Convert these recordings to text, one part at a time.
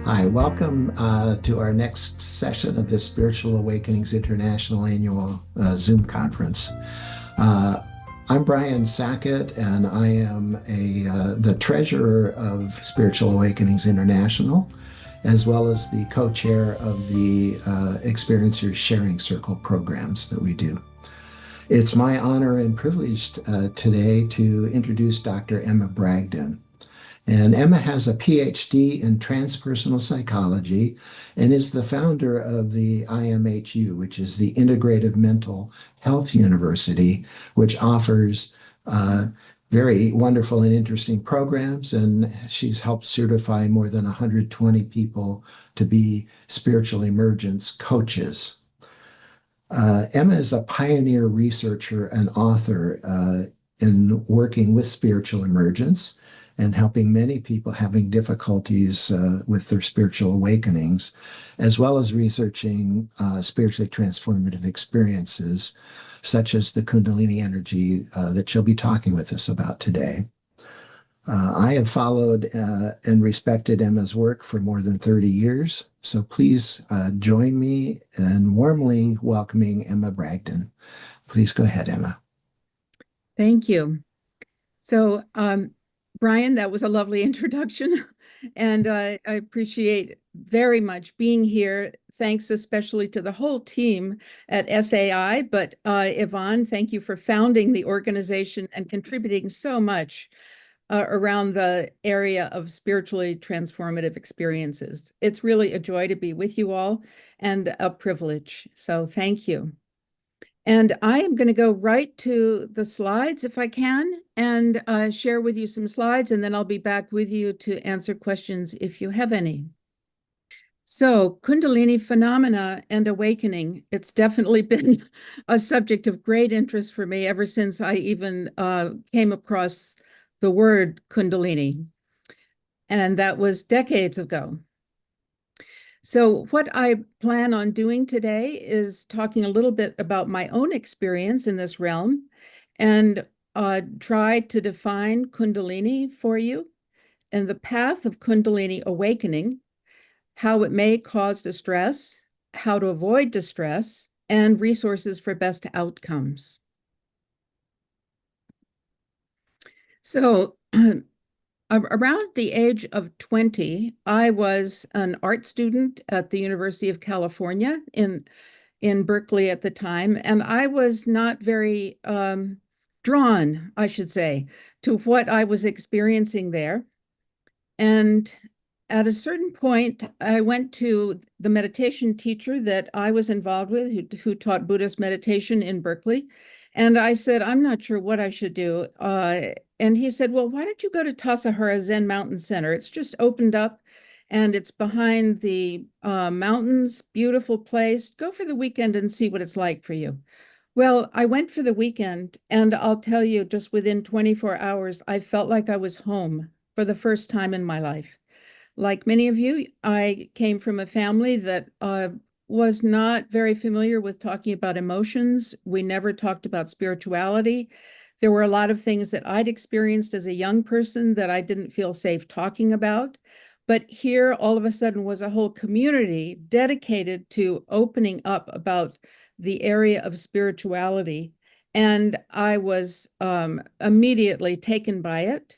Hi, welcome to our next session of the Spiritual Awakenings International Annual Zoom Conference. Uh, I'm Brian Sackett, and I am the treasurer of Spiritual Awakenings International, as well as the co-chair of the Experiencers Sharing Circle programs that we do. It's my honor and privilege today to introduce Dr. Emma Bragdon. And Emma has a PhD in transpersonal psychology and is the founder of the IMHU, which is the Integrative Mental Health University, which offers very wonderful and interesting programs. And she's helped certify more than 120 people to be spiritual emergence coaches. Emma is a pioneer researcher and author in working with spiritual emergence and helping many people having difficulties with their spiritual awakenings, as well as researching spiritually transformative experiences, such as the Kundalini energy that she'll be talking with us about today. I have followed and respected Emma's work for more than 30 years, so please join me in warmly welcoming Emma Bragdon. Please go ahead, Emma. Thank you. So, Brian, that was a lovely introduction, and I appreciate very much being here. Thanks especially to the whole team at SAI, but Yvonne, thank you for founding the organization and contributing so much around the area of spiritually transformative experiences. It's really a joy to be with you all and a privilege, so thank you. And I am going to go right to the slides if I can and share with you some slides, and then I'll be back with you to answer questions if you have any. So, Kundalini phenomena and awakening, it's definitely been a subject of great interest for me ever since I even came across the word Kundalini, and that was decades ago. So what I plan on doing today is talking a little bit about my own experience in this realm and try to define Kundalini for you and the path of Kundalini awakening, how it may cause distress, how to avoid distress, and resources for best outcomes. So around the age of 20, I was an art student at the University of California in Berkeley at the time, and I was not very drawn, I should say, to what I was experiencing there. And at a certain point, I went to the meditation teacher that I was involved with, who taught Buddhist meditation in Berkeley. And I said, I'm not sure what I should do. And he said, well, why don't you go to Tassajara Zen Mountain Center? It's just opened up and it's behind the mountains, beautiful place. Go for the weekend and see what it's like for you. Well, I went for the weekend, and I'll tell you, just within 24 hours, I felt like I was home for the first time in my life. Like many of you, I came from a family that was not very familiar with talking about emotions. We never talked about spirituality. There were a lot of things that I'd experienced as a young person that I didn't feel safe talking about. But here, all of a sudden, was a whole community dedicated to opening up about the area of spirituality. And I was immediately taken by it.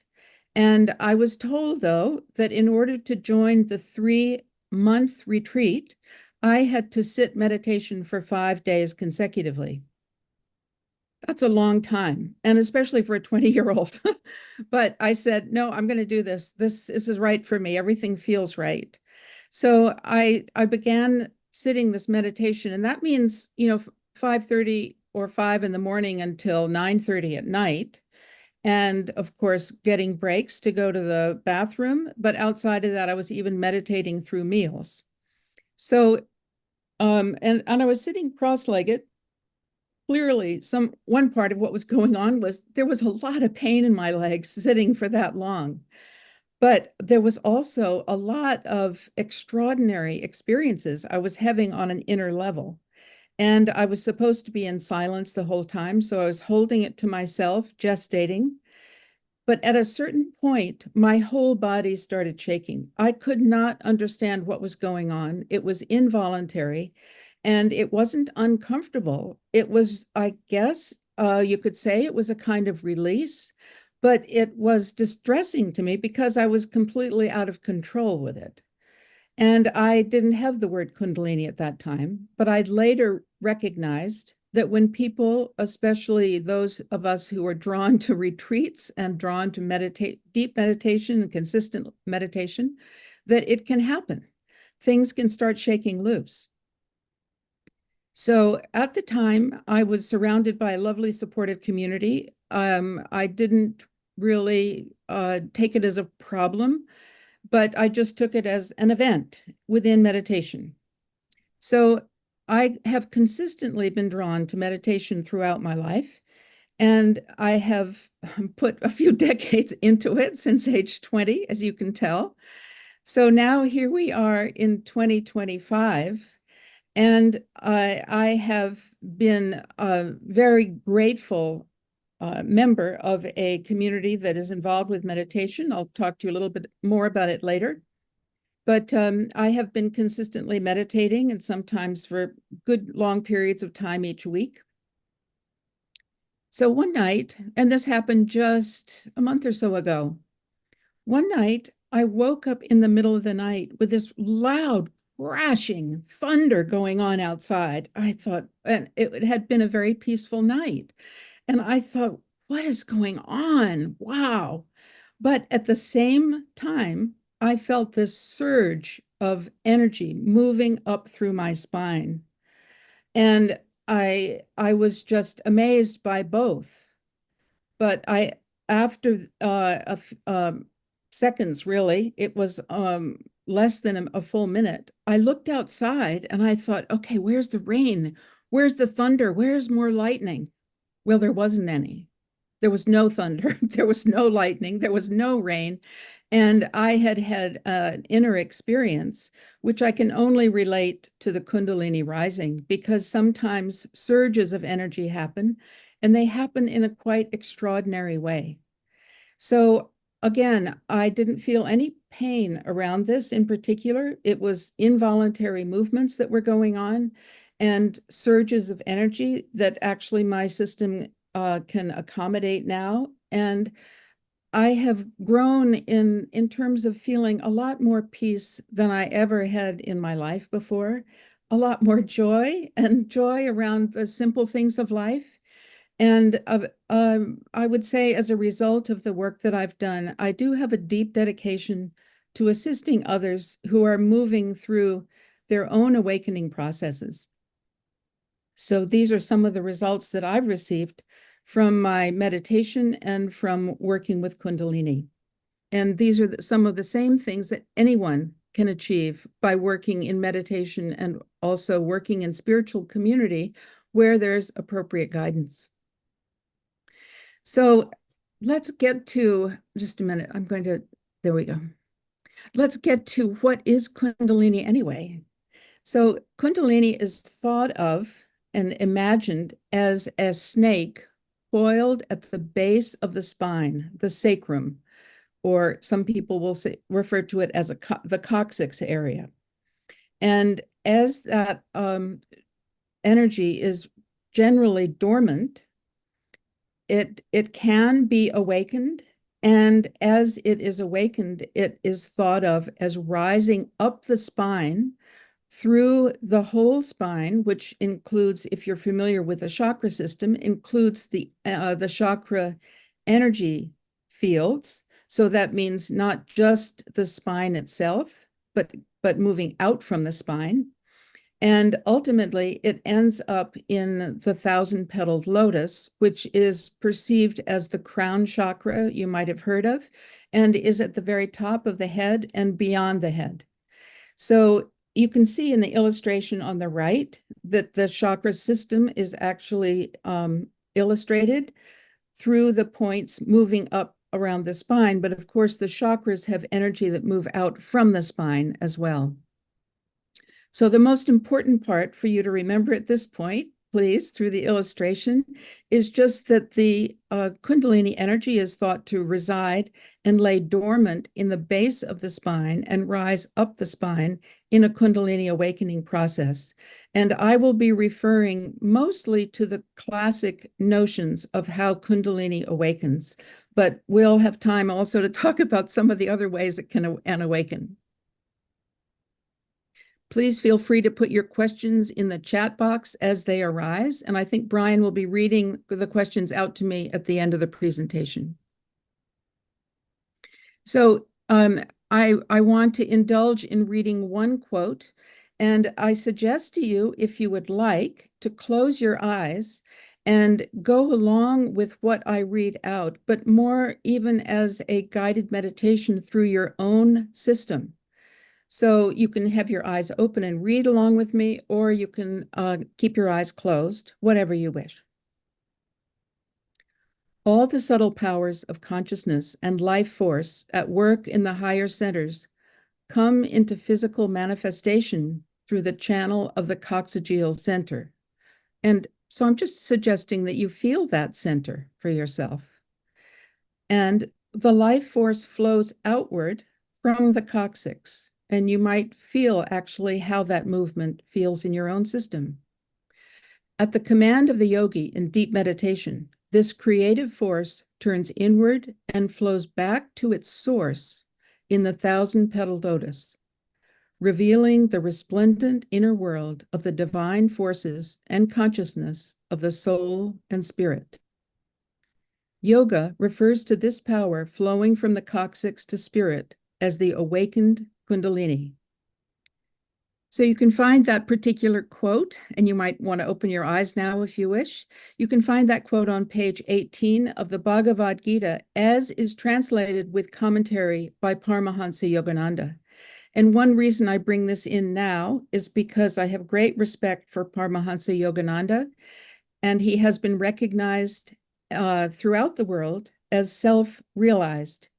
And I was told, though, that in order to join the 3-month retreat, I had to sit meditation for 5 days consecutively. That's a long time, and especially for a 20-year-old. But I said, no, I'm going to do this. This is right for me. Everything feels right. So I began sitting this meditation, and that means, 5:30 or 5 in the morning until 9:30 at night. And of course, getting breaks to go to the bathroom. But outside of that, I was even meditating through meals. So, and I was sitting cross-legged. Clearly, one part of what was going on was there was a lot of pain in my legs sitting for that long. But there was also a lot of extraordinary experiences I was having on an inner level. And I was supposed to be in silence the whole time. So I was holding it to myself, gestating. But at a certain point, my whole body started shaking. I could not understand what was going on. It was involuntary and it wasn't uncomfortable. It was, I guess, you could say it was a kind of release, but it was distressing to me because I was completely out of control with it. And I didn't have the word Kundalini at that time, but I'd later recognized that when people, especially those of us who are drawn to retreats and drawn to meditate, deep meditation and consistent meditation, that it can happen. Things can start shaking loose. So at the time, I was surrounded by a lovely supportive community. I didn't really take it as a problem, but I just took it as an event within meditation. So I have consistently been drawn to meditation throughout my life, and I have put a few decades into it since age 20, as you can tell. So now here we are in 2025, and I have been a very grateful member of a community that is involved with meditation. I'll talk to you a little bit more about it later. But I have been consistently meditating and sometimes for good long periods of time each week. So one night, and this happened just a month or so ago, one night I woke up in the middle of the night with this loud crashing thunder going on outside. I thought, and it had been a very peaceful night. And I thought, what is going on? Wow. But at the same time, I felt this surge of energy moving up through my spine. And I was just amazed by both. But after seconds, really, it was less than a full minute, I looked outside and I thought, okay, where's the rain? Where's the thunder? Where's more lightning? Well, there wasn't any. There was no thunder. There was no lightning. There was no rain. And I had had an inner experience, which I can only relate to the Kundalini rising, because sometimes surges of energy happen, and they happen in a quite extraordinary way. So again, I didn't feel any pain around this in particular. It was involuntary movements that were going on and surges of energy that actually my system can accommodate now. And I have grown in terms of feeling a lot more peace than I ever had in my life before, a lot more joy and joy around the simple things of life. And I would say, as a result of the work that I've done, I do have a deep dedication to assisting others who are moving through their own awakening processes. So these are some of the results that I've received from my meditation and from working with Kundalini. And these are some of the same things that anyone can achieve by working in meditation and also working in spiritual community where there's appropriate guidance. So let's get to, just a minute, there we go. Let's get to what is Kundalini anyway. So Kundalini is thought of and imagined as a snake coiled at the base of the spine, the sacrum, or some people will refer to it as the coccyx area. And as that energy is generally dormant, it can be awakened, and as it is awakened, it is thought of as rising up the spine through the whole spine, which includes, if you're familiar with the chakra system, includes the chakra energy fields. So that means not just the spine itself, but moving out from the spine. And ultimately, it ends up in the 1,000-petaled lotus, which is perceived as the crown chakra you might have heard of, and is at the very top of the head and beyond the head. So you can see in the illustration on the right that the chakra system is actually illustrated through the points moving up around the spine. But of course, the chakras have energy that move out from the spine as well. So the most important part for you to remember at this point please, through the illustration, is just that the Kundalini energy is thought to reside and lay dormant in the base of the spine and rise up the spine in a Kundalini awakening process. And I will be referring mostly to the classic notions of how Kundalini awakens, but we'll have time also to talk about some of the other ways it can awaken. Please feel free to put your questions in the chat box as they arise, and I think Brian will be reading the questions out to me at the end of the presentation. So I want to indulge in reading one quote, and I suggest to you, if you would like, to close your eyes and go along with what I read out, but more even as a guided meditation through your own system. So you can have your eyes open and read along with me, or you can keep your eyes closed, whatever you wish. All the subtle powers of consciousness and life force at work in the higher centers come into physical manifestation through the channel of the coccygeal center. And so I'm just suggesting that you feel that center for yourself. And the life force flows outward from the coccyx. And you might feel actually how that movement feels in your own system. At the command of the yogi in deep meditation, this creative force turns inward and flows back to its source in the thousand-petaled lotus, revealing the resplendent inner world of the divine forces and consciousness of the soul and spirit. Yoga refers to this power flowing from the coccyx to spirit as the awakened Kundalini. So you can find that particular quote, and you might want to open your eyes now if you wish. You can find that quote on page 18 of the Bhagavad Gita, as is translated with commentary by Paramahansa Yogananda. And one reason I bring this in now is because I have great respect for Paramahansa Yogananda, and he has been recognized throughout the world as self-realized.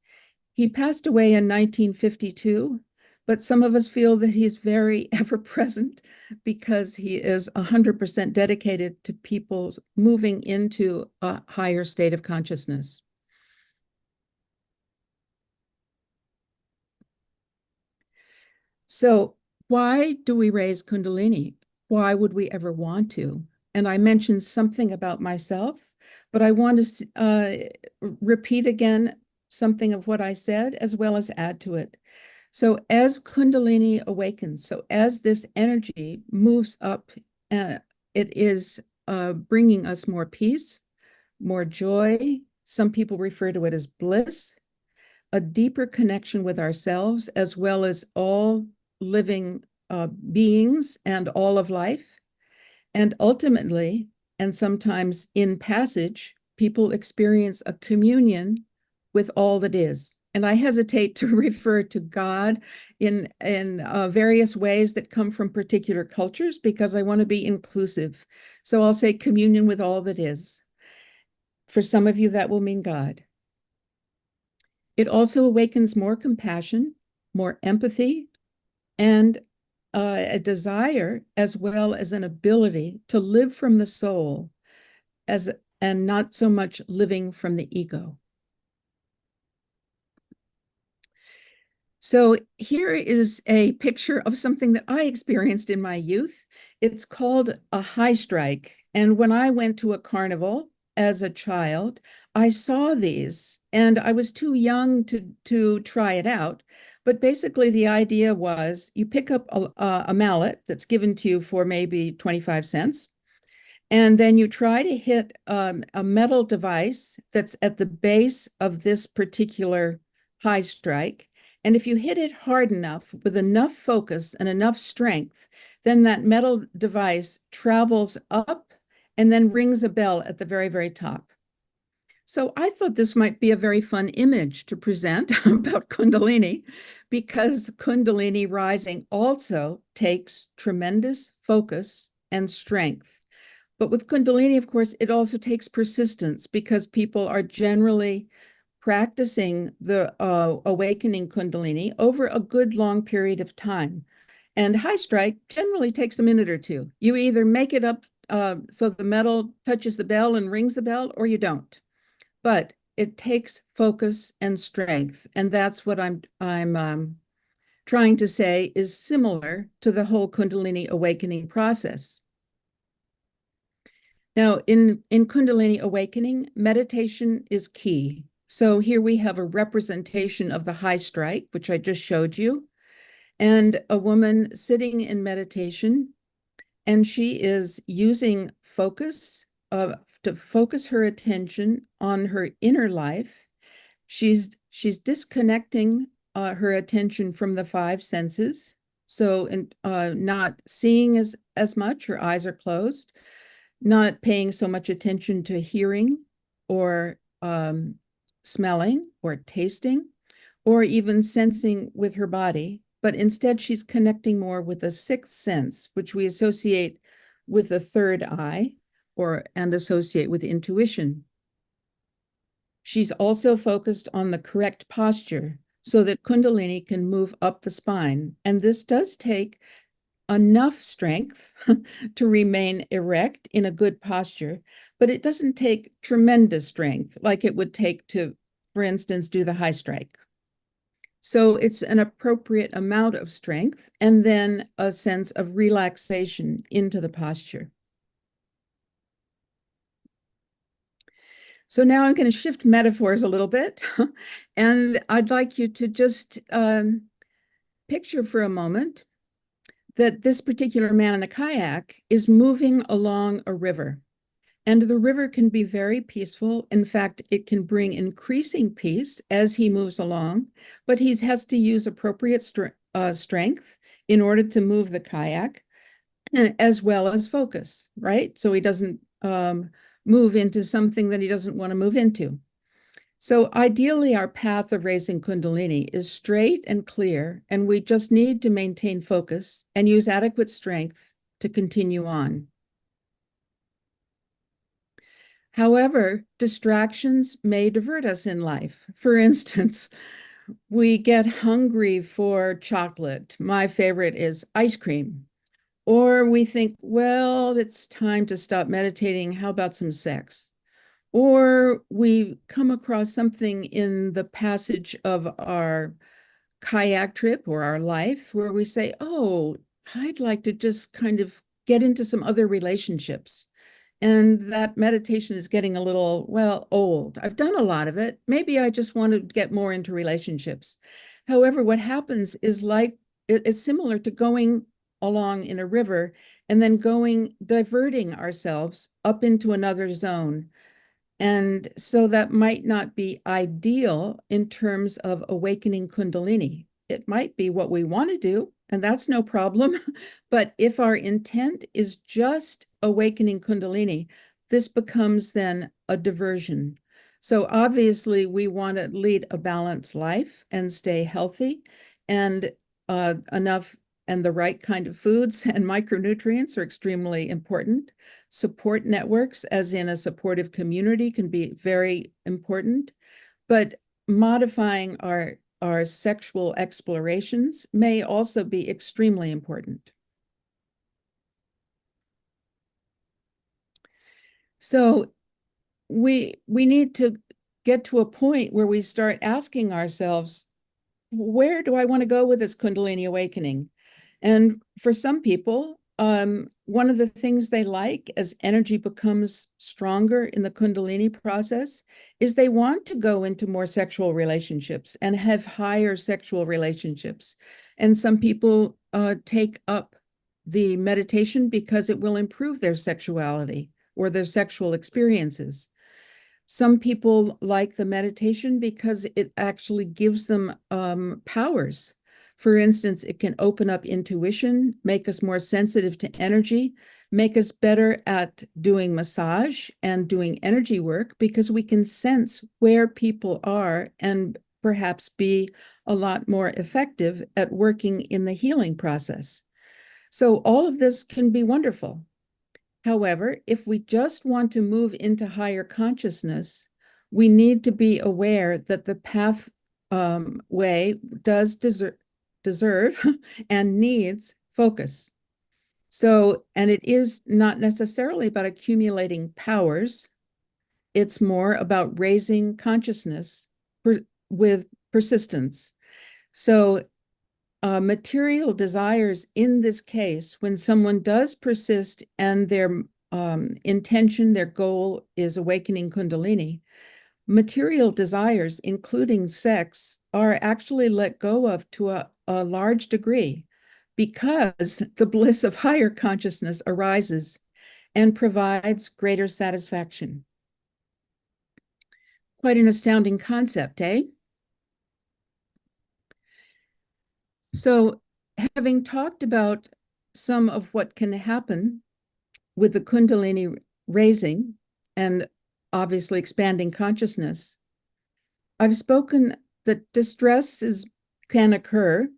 He passed away in 1952, but some of us feel that he's very ever-present because he is 100% dedicated to people moving into a higher state of consciousness. So why do we raise Kundalini? Why would we ever want to? And I mentioned something about myself, but I want to repeat again something of what I said, as well as add to it. So as Kundalini awakens, so as this energy moves up, it is bringing us more peace, more joy. Some people refer to it as bliss, a deeper connection with ourselves, as well as all living beings and all of life. And ultimately, and sometimes in passage, people experience a communion with all that is. And I hesitate to refer to God in various ways that come from particular cultures because I want to be inclusive. So I'll say communion with all that is. For some of you, that will mean God. It also awakens more compassion, more empathy, and a desire, as well as an ability to live from the soul and not so much living from the ego. So here is a picture of something that I experienced in my youth. It's called a high strike. And when I went to a carnival as a child, I saw these, and I was too young to try it out. But basically, the idea was you pick up a mallet that's given to you for maybe 25 cents, and then you try to hit a metal device that's at the base of this particular high strike. And if you hit it hard enough with enough focus and enough strength, then that metal device travels up and then rings a bell at the very, very top. So I thought this might be a very fun image to present about Kundalini, because Kundalini rising also takes tremendous focus and strength. But with Kundalini, of course, it also takes persistence because people are generally practicing the awakening Kundalini over a good long period of time. And high strike generally takes a minute or two. You either make it up so the metal touches the bell and rings the bell, or you don't. But it takes focus and strength, and that's what I'm trying to say is similar to the whole Kundalini awakening process. Now, in Kundalini awakening, meditation is key. So here we have a representation of the high strike, which I just showed you, and a woman sitting in meditation, and she is using focus to focus her attention on her inner life. She's disconnecting her attention from the five senses, so not seeing as much. Her eyes are closed, not paying so much attention to hearing or smelling or tasting or even sensing with her body, but instead she's connecting more with the sixth sense, which we associate with the third eye and associate with intuition. She's also focused on the correct posture so that Kundalini can move up the spine. And this does take enough strength to remain erect in a good posture, but it doesn't take tremendous strength like it would take to, for instance, do the high strike. So it's an appropriate amount of strength and then a sense of relaxation into the posture. So now I'm going to shift metaphors a little bit, and I'd like you to just picture for a moment that this particular man in a kayak is moving along a river. And the river can be very peaceful. In fact, it can bring increasing peace as he moves along, but he has to use appropriate strength in order to move the kayak, as well as focus, right? So he doesn't move into something that he doesn't want to move into. So ideally, our path of raising Kundalini is straight and clear, and we just need to maintain focus and use adequate strength to continue on. However, distractions may divert us in life. For instance, we get hungry for chocolate. My favorite is ice cream. Or we think, well, it's time to stop meditating. How about some sex? Or we come across something in the passage of our kayak trip or our life where we say, oh, I'd like to just kind of get into some other relationships. And that meditation is getting a little, well, old. I've done a lot of it. Maybe I just want to get more into relationships. However, what happens is it's similar to going along in a river and then diverting ourselves up into another zone. And so that might not be ideal in terms of awakening Kundalini. It might be what we want to do, and that's no problem. But if our intent is just awakening Kundalini, this becomes then a diversion. So obviously, we want to lead a balanced life and stay healthy, and enough and the right kind of foods and micronutrients are extremely important. Support networks, as in a supportive community, can be very important, but modifying our sexual explorations may also be extremely important. So we need to get to a point where we start asking ourselves, where do I want to go with this Kundalini awakening? And for some people, one of the things they like as energy becomes stronger in the Kundalini process is they want to go into more sexual relationships and have higher sexual relationships. And some people take up the meditation because it will improve their sexuality or their sexual experiences. Some people like the meditation because it actually gives them powers. For instance, it can open up intuition, make us more sensitive to energy, make us better at doing massage and doing energy work because we can sense where people are and perhaps be a lot more effective at working in the healing process. So all of this can be wonderful. However, if we just want to move into higher consciousness, we need to be aware that the pathway does deserve and needs focus. So, and it is not necessarily about accumulating powers. It's more about raising consciousness with persistence. So, material desires in this case, when someone does persist and their intention, their goal is awakening Kundalini, material desires, including sex, are actually let go of to a large degree because the bliss of higher consciousness arises and provides greater satisfaction. Quite an astounding concept, eh? So, having talked about some of what can happen with the Kundalini raising and obviously expanding consciousness, I've spoken that can occur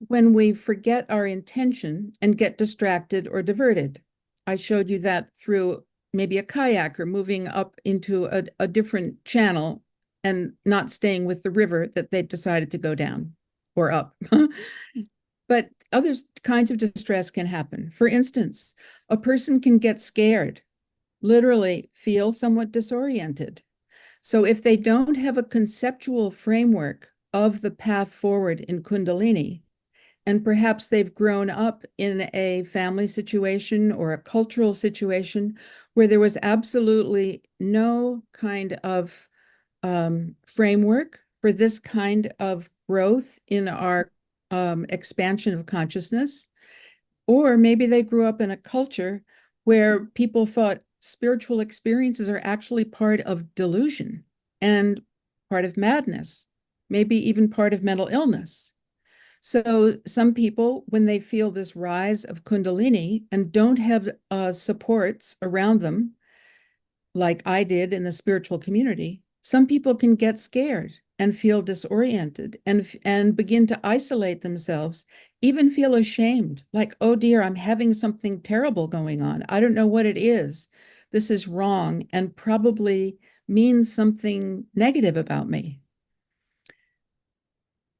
when we forget our intention and get distracted or diverted. I showed you that through maybe a kayaker moving up into a different channel and not staying with the river that they decided to go down or up. But other kinds of distress can happen. For instance, a person can get scared, literally feel somewhat disoriented. So if they don't have a conceptual framework of the path forward in Kundalini, and perhaps they've grown up in a family situation or a cultural situation where there was absolutely no kind of framework for this kind of growth in our expansion of consciousness. Or maybe they grew up in a culture where people thought spiritual experiences are actually part of delusion and part of madness, maybe even part of mental illness. So some people, when they feel this rise of Kundalini and don't have supports around them, like I did in the spiritual community, some people can get scared and feel disoriented and begin to isolate themselves, even feel ashamed, like, oh dear, I'm having something terrible going on. I don't know what it is. This is wrong and probably means something negative about me.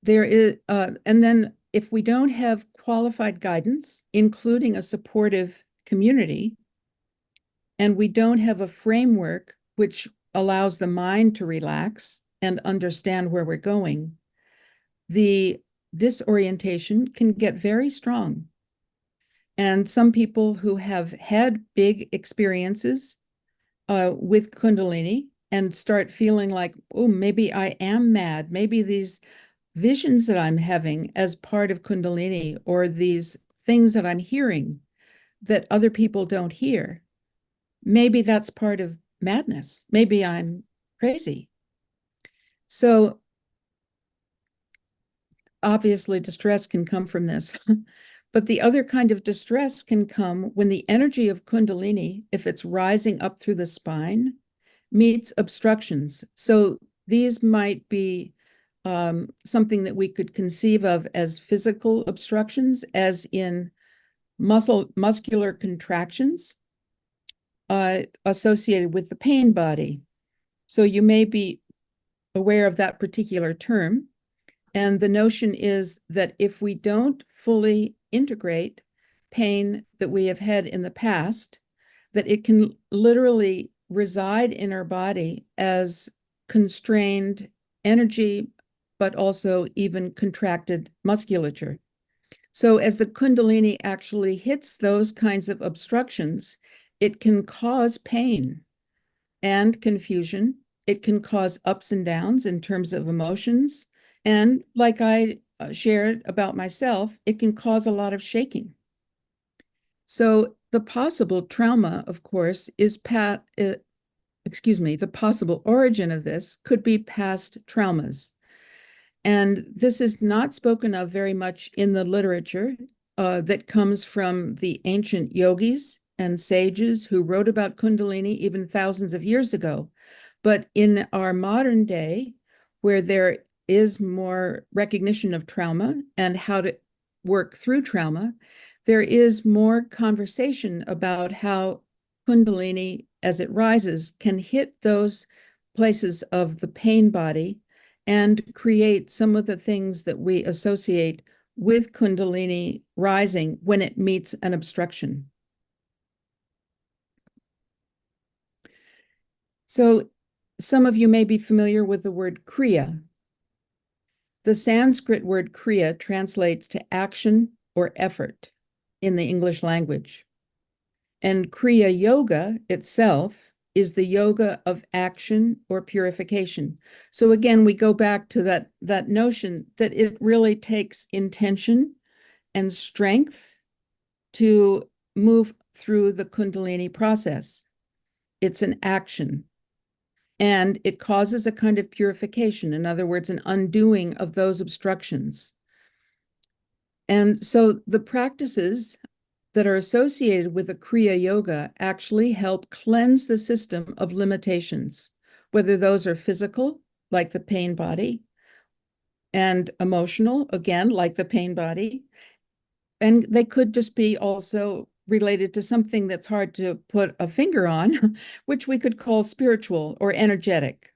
There is, and then if we don't have qualified guidance, including a supportive community, and we don't have a framework which allows the mind to relax and understand where we're going, the disorientation can get very strong. And some people who have had big experiences with Kundalini and start feeling like, oh, maybe I am mad. Maybe these visions that I'm having as part of Kundalini or these things that I'm hearing that other people don't hear, maybe that's part of madness. Maybe I'm crazy. So obviously distress can come from this. But the other kind of distress can come when the energy of Kundalini, if it's rising up through the spine, meets obstructions. So these might be something that we could conceive of as physical obstructions, as in muscular contractions associated with the pain body. So you may be aware of that particular term. And the notion is that if we don't fully integrate pain that we have had in the past, that it can literally reside in our body as constrained energy, but also even contracted musculature. So as the Kundalini actually hits those kinds of obstructions, it can cause pain and confusion. It can cause ups and downs in terms of emotions. And like I shared about myself, it can cause a lot of shaking. So the possible trauma, of course, is the possible origin of this could be past traumas. And this is not spoken of very much in the literature that comes from the ancient yogis and sages who wrote about Kundalini even thousands of years ago. But in our modern day, where there is more recognition of trauma and how to work through trauma, there is more conversation about how Kundalini, as it rises, can hit those places of the pain body and create some of the things that we associate with Kundalini rising when it meets an obstruction. So some of you may be familiar with the word kriya. The Sanskrit word kriya translates to action or effort in the English language. And kriya yoga itself is the yoga of action or purification. So again, we go back to that notion that it really takes intention and strength to move through the Kundalini process. It's an action. And it causes a kind of purification, in other words, an undoing of those obstructions. And so the practices that are associated with the Kriya Yoga actually help cleanse the system of limitations, whether those are physical, like the pain body, and emotional, again, like the pain body. And they could just be also related to something that's hard to put a finger on, which we could call spiritual or energetic.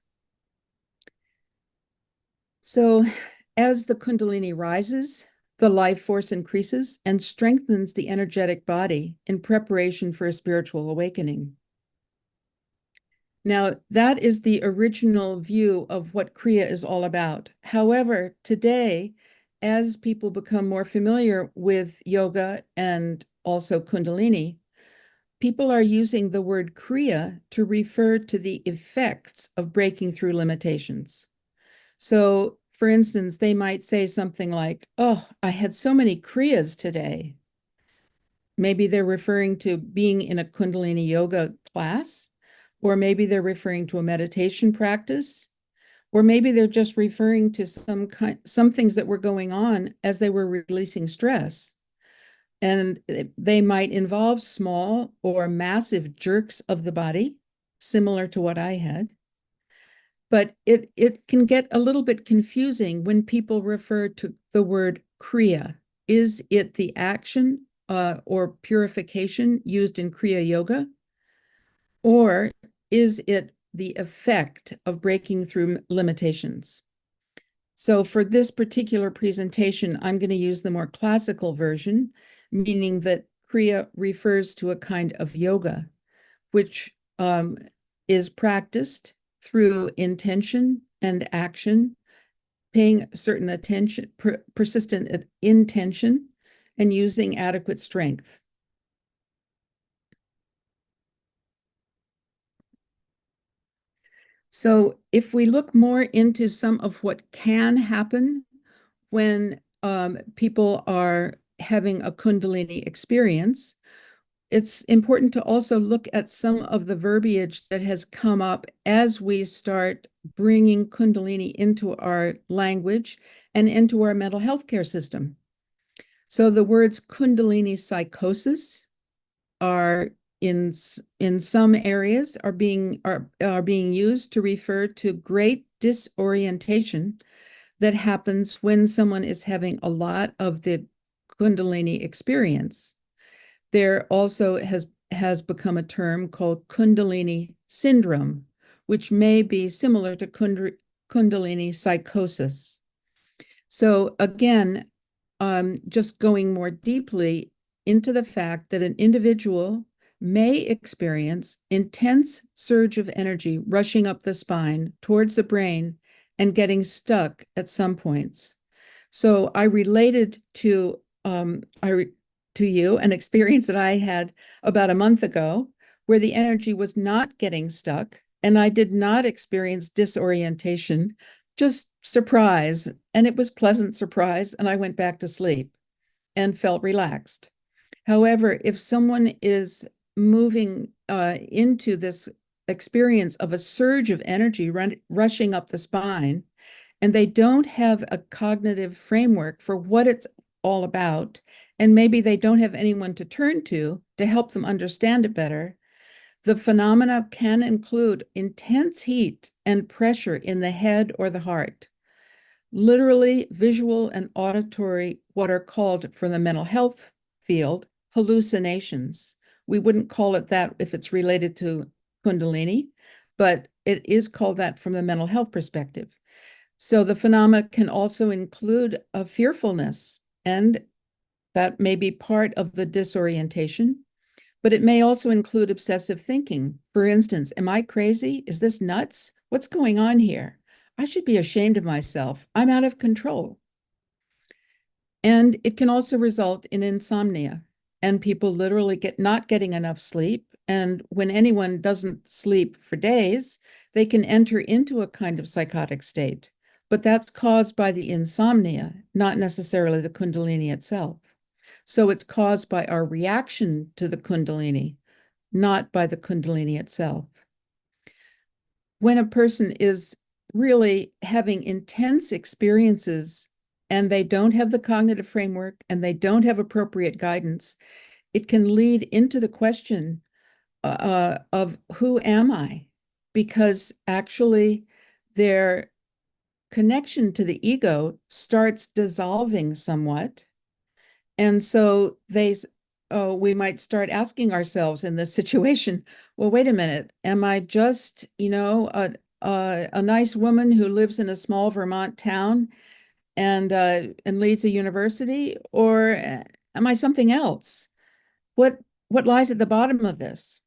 So as the Kundalini rises, the life force increases and strengthens the energetic body in preparation for a spiritual awakening. Now, that is the original view of what Kriya is all about. However, today, as people become more familiar with yoga and also Kundalini, people are using the word Kriya to refer to the effects of breaking through limitations. So, for instance, they might say something like, "Oh, I had so many Kriyas today." Maybe they're referring to being in a Kundalini yoga class, or maybe they're referring to a meditation practice, or maybe they're just referring to some things that were going on as they were releasing stress. And they might involve small or massive jerks of the body, similar to what I had. But it can get a little bit confusing when people refer to the word kriya. Is it the action or purification used in kriya yoga? Or is it the effect of breaking through limitations? So for this particular presentation, I'm going to use the more classical version, meaning that kriya refers to a kind of yoga, which is practiced through intention and action, paying certain attention, persistent intention, and using adequate strength. So if we look more into some of what can happen when people are having a Kundalini experience, it's important to also look at some of the verbiage that has come up as we start bringing Kundalini into our language and into our mental health care system. So the words Kundalini psychosis are in some areas are being used to refer to great disorientation that happens when someone is having a lot of the Kundalini experience. There also has become a term called Kundalini syndrome, which may be similar to Kundalini psychosis. So again, just going more deeply into the fact that an individual may experience intense surge of energy rushing up the spine towards the brain and getting stuck at some points. So I related to you an experience that I had about a month ago where the energy was not getting stuck and I did not experience disorientation, just surprise. And it was pleasant surprise. And I went back to sleep and felt relaxed. However, if someone is moving into this experience of a surge of energy rushing up the spine, and they don't have a cognitive framework for what it's all about, and maybe they don't have anyone to turn to help them understand it better, the phenomena can include intense heat and pressure in the head or the heart, literally visual and auditory, what are called from the mental health field, hallucinations. We wouldn't call it that if it's related to Kundalini, but it is called that from the mental health perspective. So the phenomena can also include a fearfulness And that may be part of the disorientation, but it may also include obsessive thinking. For instance, am I crazy? Is this nuts? What's going on here? I should be ashamed of myself. I'm out of control. And it can also result in insomnia and people literally not getting enough sleep. And when anyone doesn't sleep for days, they can enter into a kind of psychotic state. But that's caused by the insomnia, not necessarily the Kundalini itself. So it's caused by our reaction to the Kundalini, not by the Kundalini itself. When a person is really having intense experiences and they don't have the cognitive framework and they don't have appropriate guidance, it can lead into the question of who am I? Because actually their connection to the ego starts dissolving somewhat. And so we might start asking ourselves in this situation, well, wait a minute, am I just, a nice woman who lives in a small Vermont town and leads a university, or am I something else? What lies at the bottom of this?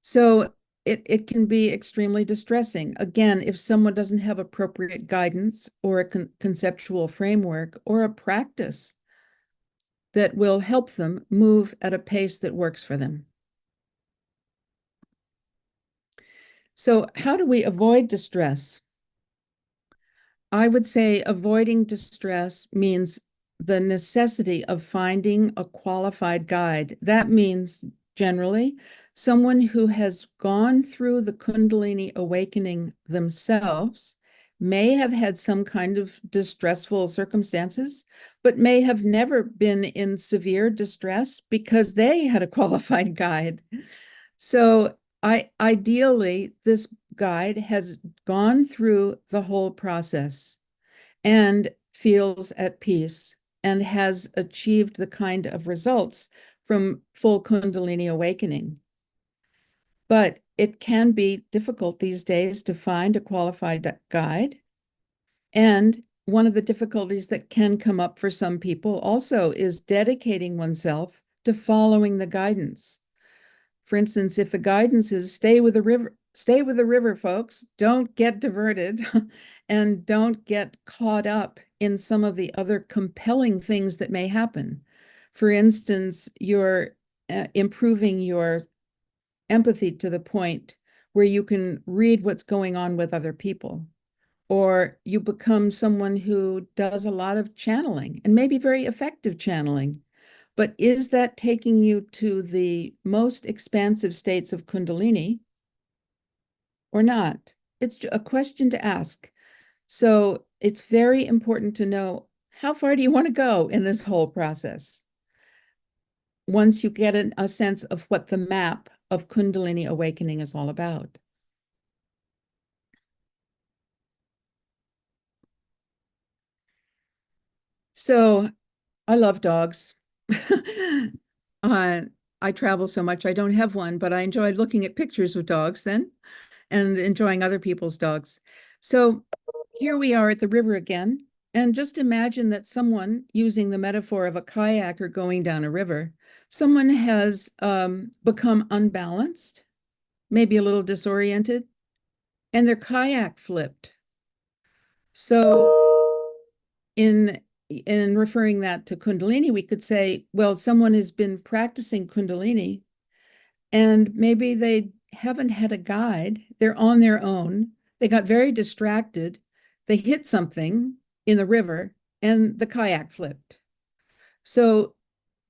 So it can be extremely distressing. Again, if someone doesn't have appropriate guidance or a conceptual framework or a practice that will help them move at a pace that works for them. So how do we avoid distress? I would say avoiding distress means the necessity of finding a qualified guide. That means generally someone who has gone through the Kundalini awakening themselves, may have had some kind of distressful circumstances, but may have never been in severe distress because they had a qualified guide. So ideally, this guide has gone through the whole process and feels at peace and has achieved the kind of results from full Kundalini awakening. But it can be difficult these days to find a qualified guide. And one of the difficulties that can come up for some people also is dedicating oneself to following the guidance. For instance, if the guidance is stay with the river, folks, don't get diverted and don't get caught up in some of the other compelling things that may happen. For instance, you're improving your empathy to the point where you can read what's going on with other people, or you become someone who does a lot of channeling and maybe very effective channeling. But is that taking you to the most expansive states of Kundalini or not? It's a question to ask. So it's very important to know, how far do you want to go in this whole process? Once you get a sense of what the map of Kundalini awakening is all about. So I love dogs. I travel so much, I don't have one, but I enjoy looking at pictures of dogs then and enjoying other people's dogs. So here we are at the river again. And just imagine that someone, using the metaphor of a kayaker going down a river, someone has become unbalanced, maybe a little disoriented, and their kayak flipped. So in referring that to Kundalini, we could say, well, someone has been practicing Kundalini and maybe they haven't had a guide. They're on their own. They got very distracted. They hit something in the river and the kayak flipped. So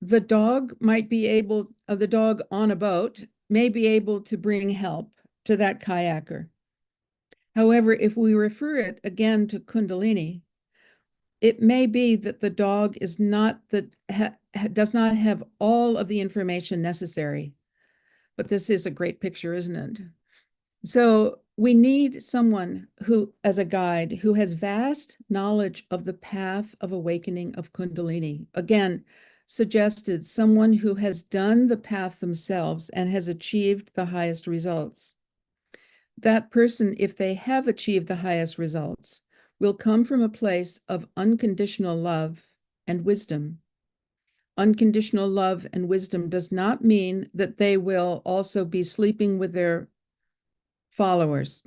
the dog on a boat may be able to bring help to that kayaker. However, if we refer it again to Kundalini, it may be that the dog is not does not have all of the information necessary. But this is a great picture, isn't it? So we need someone who, as a guide, who has vast knowledge of the path of awakening of Kundalini. Again, suggested someone who has done the path themselves and has achieved the highest results. That person, if they have achieved the highest results, will come from a place of unconditional love and wisdom. Unconditional love and wisdom does not mean that they will also be sleeping with their followers.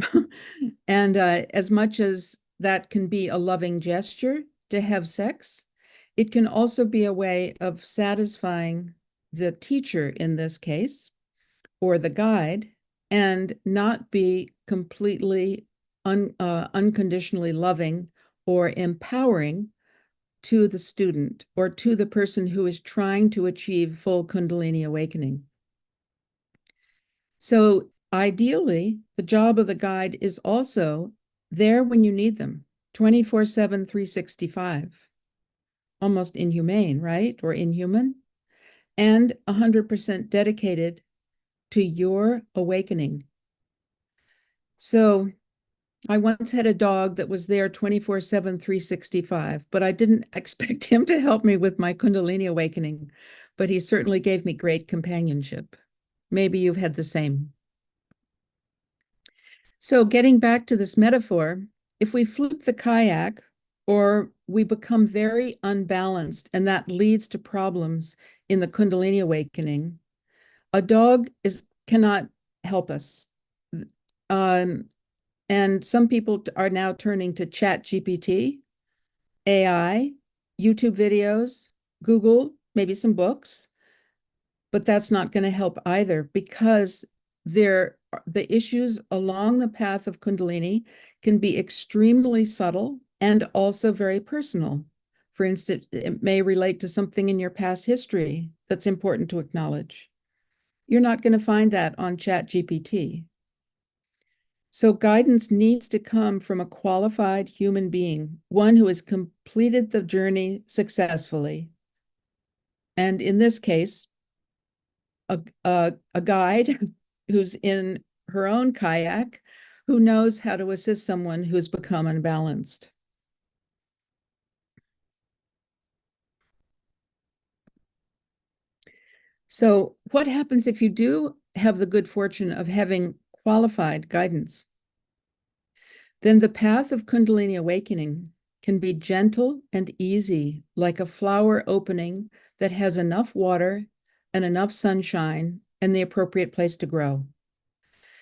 And as much as that can be a loving gesture to have sex, it can also be a way of satisfying the teacher in this case, or the guide, and not be completely unconditionally loving or empowering to the student or to the person who is trying to achieve full Kundalini awakening. So ideally, the job of the guide is also there when you need them, 24/7, 365. Almost inhumane, right? Or inhuman. And 100% dedicated to your awakening. So I once had a dog that was there 24/7, 365, but I didn't expect him to help me with my Kundalini awakening, but he certainly gave me great companionship. Maybe you've had the same. So getting back to this metaphor, if we flip the kayak or we become very unbalanced and that leads to problems in the Kundalini awakening, a dog cannot help us. And some people are now turning to Chat GPT, AI, YouTube videos, Google, maybe some books, but that's not going to help either because the issues along the path of Kundalini can be extremely subtle and also very personal. For instance, it may relate to something in your past history that's important to acknowledge. You're not going to find that on Chat GPT. So guidance needs to come from a qualified human being, one who has completed the journey successfully. And in this case, a guide who's in her own kayak, who knows how to assist someone who's become unbalanced. So what happens if you do have the good fortune of having qualified guidance? Then the path of Kundalini awakening can be gentle and easy, like a flower opening that has enough water and enough sunshine and the appropriate place to grow.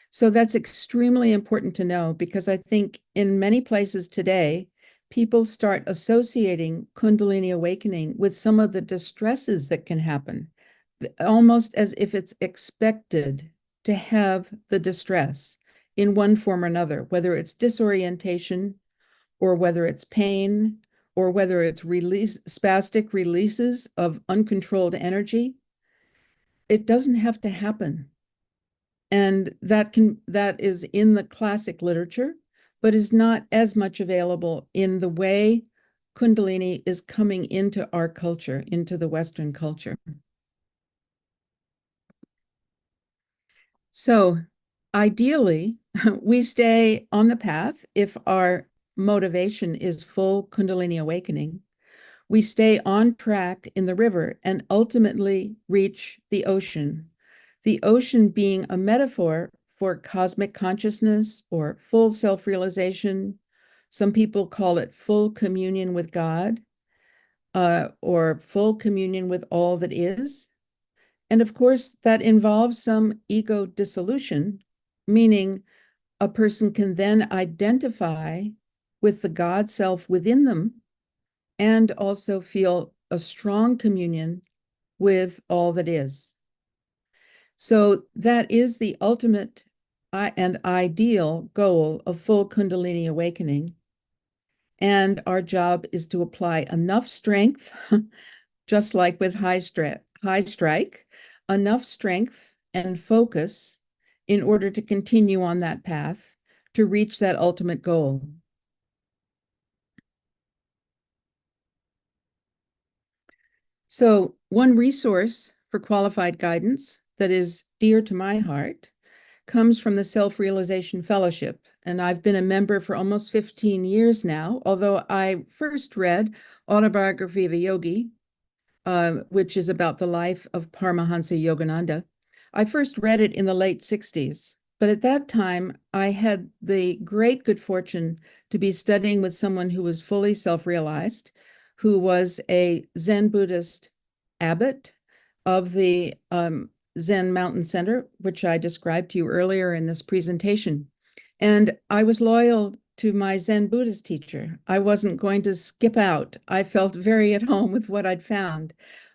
So that's extremely important to know because I think in many places today, people start associating Kundalini awakening with some of the distresses that can happen, almost as if it's expected to have the distress in one form or another, whether it's disorientation or whether it's pain or whether it's spastic releases of uncontrolled energy. It doesn't have to happen. And that is in the classic literature, but is not as much available in the way Kundalini is coming into our culture, into the Western culture. So ideally, we stay on the path if our motivation is full Kundalini awakening. We stay on track in the river and ultimately reach the ocean. The ocean being a metaphor for cosmic consciousness or full self-realization. Some people call it full communion with God, or full communion with all that is. And of course, that involves some ego dissolution, meaning a person can then identify with the God self within them and also feel a strong communion with all that is. So that is the ultimate and ideal goal of full Kundalini awakening. And our job is to apply enough strength, just like with high strike, enough strength and focus in order to continue on that path to reach that ultimate goal. So one resource for qualified guidance that is dear to my heart comes from the Self-Realization Fellowship. And I've been a member for almost 15 years now, although I first read Autobiography of a Yogi, which is about the life of Paramahansa Yogananda. I first read it in the late 60s, but at that time, I had the great good fortune to be studying with someone who was fully self-realized, who was a Zen Buddhist abbot of the Zen Mountain Center, which I described to you earlier in this presentation. And I was loyal to my Zen Buddhist teacher. I wasn't going to skip out. I felt very at home with what I'd found.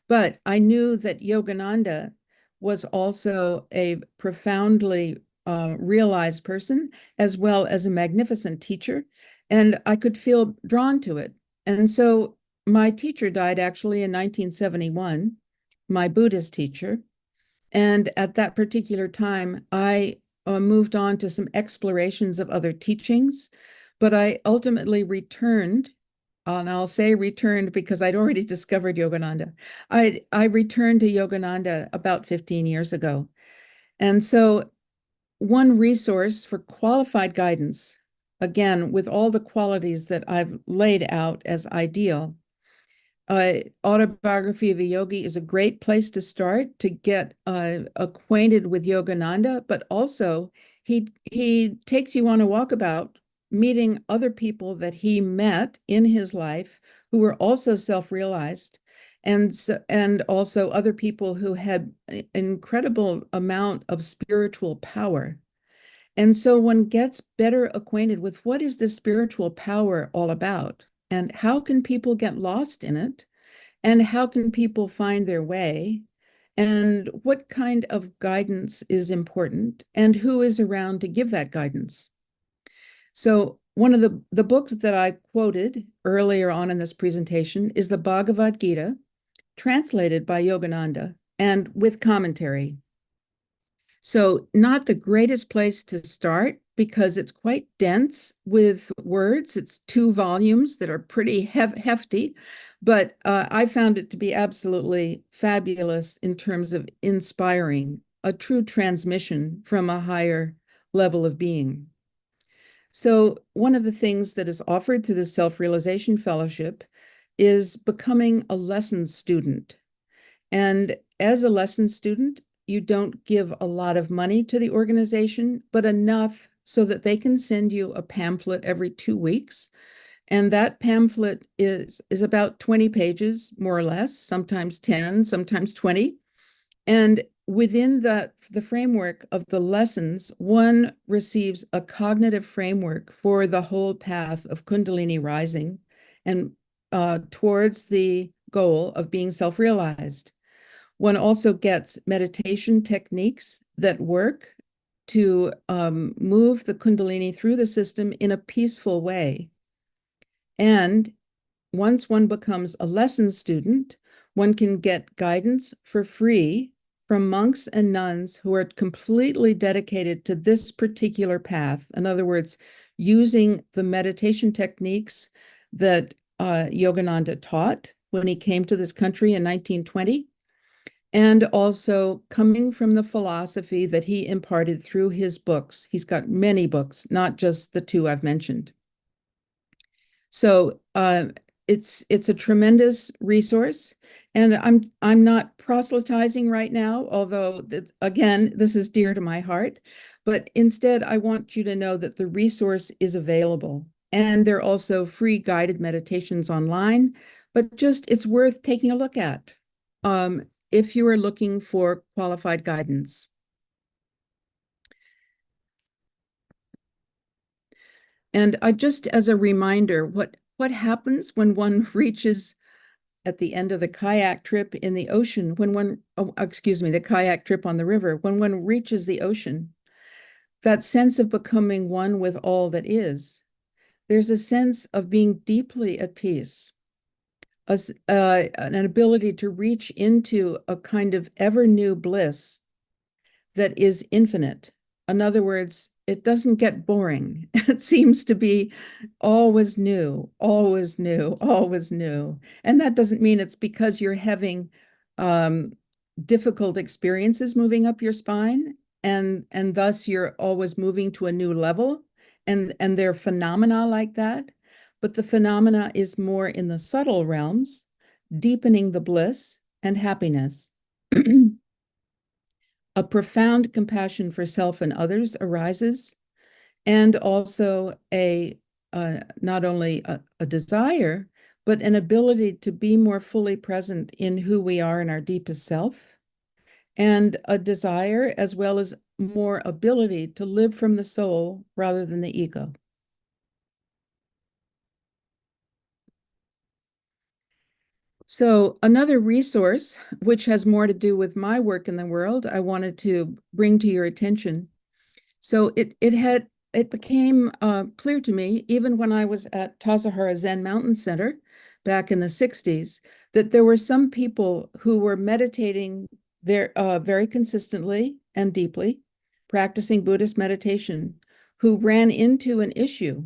But I knew that Yogananda was also a profoundly realized person, as well as a magnificent teacher. And I could feel drawn to it. And so my teacher died actually in 1971, my Buddhist teacher. And at that particular time, I moved on to some explorations of other teachings, but I ultimately returned, and I'll say returned because I'd already discovered Yogananda. I returned to Yogananda about 15 years ago. And so one resource for qualified guidance, again, with all the qualities that I've laid out as ideal, Autobiography of a Yogi is a great place to start to get acquainted with Yogananda, but also he takes you on a walkabout, meeting other people that he met in his life who were also self-realized, and also other people who had an incredible amount of spiritual power. And so one gets better acquainted with what is this spiritual power all about, and how can people get lost in it, and how can people find their way, and what kind of guidance is important, and who is around to give that guidance. So one of the books that I quoted earlier on in this presentation is the Bhagavad Gita, translated by Yogananda and with commentary. So not the greatest place to start because it's quite dense with words. It's 2 volumes that are pretty hefty, but I found it to be absolutely fabulous in terms of inspiring, a true transmission from a higher level of being. So one of the things that is offered through the Self-Realization Fellowship is becoming a lessons student. And as a lessons student, you don't give a lot of money to the organization, but enough so that they can send you a pamphlet every 2 weeks. And that pamphlet is about 20 pages, more or less, sometimes 10, sometimes 20. And within the framework of the lessons, one receives a cognitive framework for the whole path of Kundalini rising and towards the goal of being self-realized. One also gets meditation techniques that work to move the Kundalini through the system in a peaceful way. And once one becomes a lesson student, one can get guidance for free from monks and nuns who are completely dedicated to this particular path. In other words, using the meditation techniques that Yogananda taught when he came to this country in 1920. And also coming from the philosophy that he imparted through his books. He's got many books, not just the 2 I've mentioned. So it's a tremendous resource, and I'm not proselytizing right now, although again, this is dear to my heart. But instead, I want you to know that the resource is available, and there are also free guided meditations online. But just it's worth taking a look at. If you are looking for qualified guidance. And just as a reminder, what happens when one reaches at the end of the kayak trip in the ocean, the kayak trip on the river, when one reaches the ocean, that sense of becoming one with all that is, there's a sense of being deeply at peace. An ability to reach into a kind of ever new bliss that is infinite. In other words, it doesn't get boring. It seems to be always new, always new, always new. And that doesn't mean it's because you're having difficult experiences moving up your spine, and thus you're always moving to a new level. And there are phenomena like that. But the phenomena is more in the subtle realms, deepening the bliss and happiness. A profound compassion for self and others arises, and also not only a desire, but an ability to be more fully present in who we are in our deepest self, and a desire as well as more ability to live from the soul rather than the ego. So another resource, which has more to do with my work in the world, I wanted to bring to your attention. So it became clear to me, even when I was at Tassajara Zen Mountain Center back in the 60s, that there were some people who were meditating very consistently and deeply, practicing Buddhist meditation, who ran into an issue.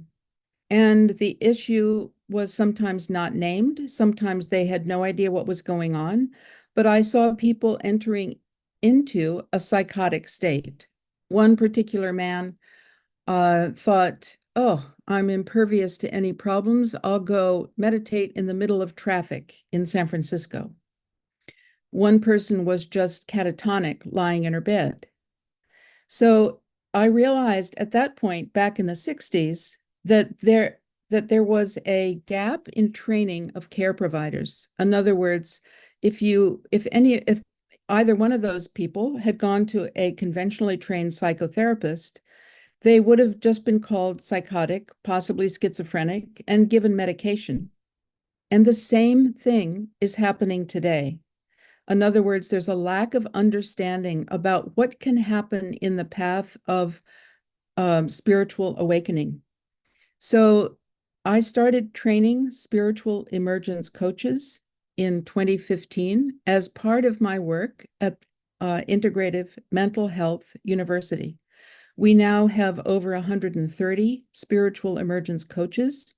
And the issue was sometimes not named. Sometimes they had no idea what was going on. But I saw people entering into a psychotic state. One particular man thought, oh, I'm impervious to any problems. I'll go meditate in the middle of traffic in San Francisco. One person was just catatonic, lying in her bed. So I realized at that point, back in the 60s, that there was a gap in training of care providers. In other words, if either one of those people had gone to a conventionally trained psychotherapist, they would have just been called psychotic, possibly schizophrenic, and given medication. And the same thing is happening today. In other words, there's a lack of understanding about what can happen in the path of spiritual awakening. So I started training spiritual emergence coaches in 2015 as part of my work at Integrative Mental Health University. We now have over 130 spiritual emergence coaches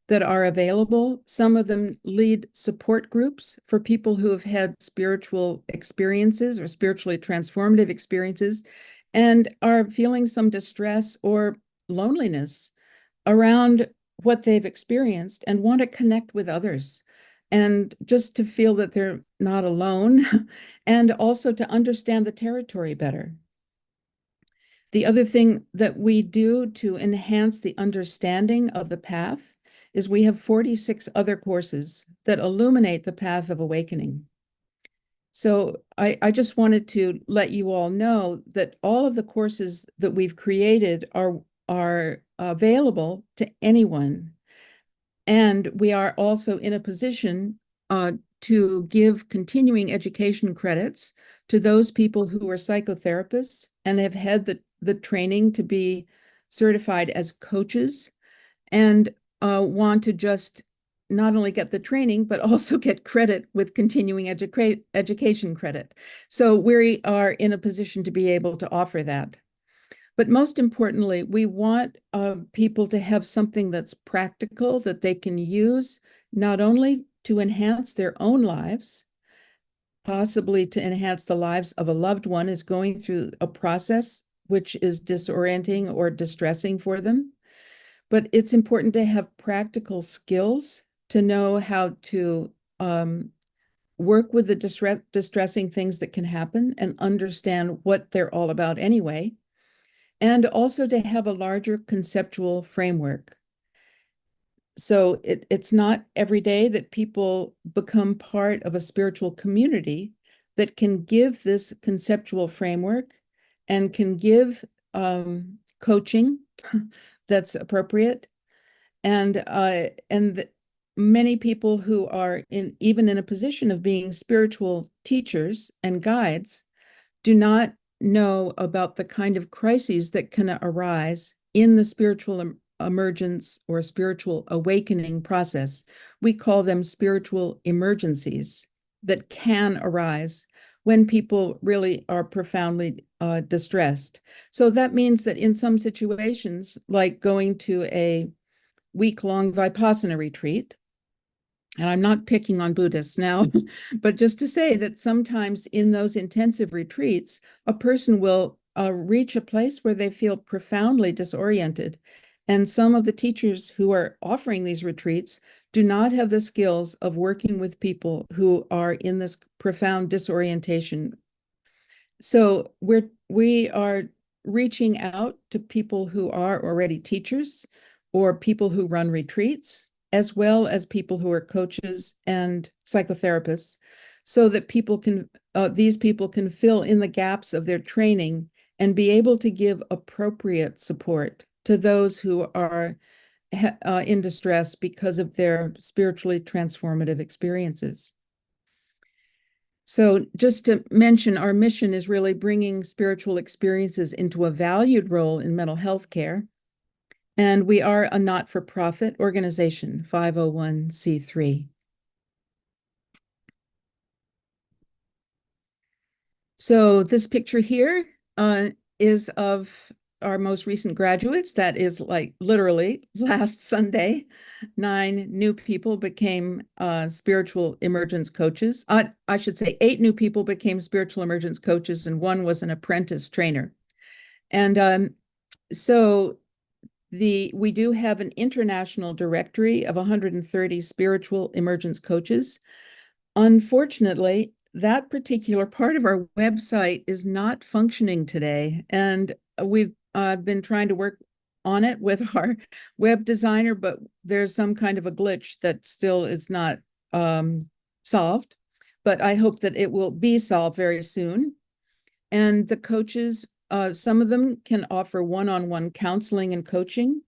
that are available. Some of them lead support groups for people who have had spiritual experiences or spiritually transformative experiences and are feeling some distress or loneliness around what they've experienced and want to connect with others and just to feel that they're not alone and also to understand the territory better. The other thing that we do to enhance the understanding of the path is we have 46 other courses that illuminate the path of awakening. So I just wanted to let you all know that all of the courses that we've created are available to anyone. And we are also in a position to give continuing education credits to those people who are psychotherapists and have had the training to be certified as coaches and want to just not only get the training, but also get credit with continuing education credit. So we are in a position to be able to offer that. But most importantly, we want people to have something that's practical that they can use not only to enhance their own lives, possibly to enhance the lives of a loved one is going through a process which is disorienting or distressing for them. But it's important to have practical skills to know how to work with the distressing things that can happen and understand what they're all about anyway, and also to have a larger conceptual framework. So it's not every day that people become part of a spiritual community that can give this conceptual framework and can give coaching that's appropriate. And many people who are even in a position of being spiritual teachers and guides do not know about the kind of crises that can arise in the spiritual emergence or spiritual awakening process. We call them spiritual emergencies that can arise when people really are profoundly distressed. So that means that in some situations, like going to a week-long Vipassana retreat, and I'm not picking on Buddhists now, but just to say that sometimes in those intensive retreats, a person will reach a place where they feel profoundly disoriented. And some of the teachers who are offering these retreats do not have the skills of working with people who are in this profound disorientation. So we are reaching out to people who are already teachers or people who run retreats as well as people who are coaches and psychotherapists, so that these people can fill in the gaps of their training and be able to give appropriate support to those who are in distress because of their spiritually transformative experiences. So just to mention, our mission is really bringing spiritual experiences into a valued role in mental health care. And we are a not-for-profit organization, 501(c)(3). So this picture here is of our most recent graduates. That is like literally last Sunday, 9 new people became spiritual emergence coaches. I should say 8 new people became spiritual emergence coaches, and 1 was an apprentice trainer. And so we do have an international directory of 130 spiritual emergence coaches. Unfortunately, that particular part of our website is not functioning today, and we've been trying to work on it with our web designer, but there's some kind of a glitch that still is not solved. But I hope that it will be solved very soon. And the coaches, some of them can offer one-on-one counseling and coaching,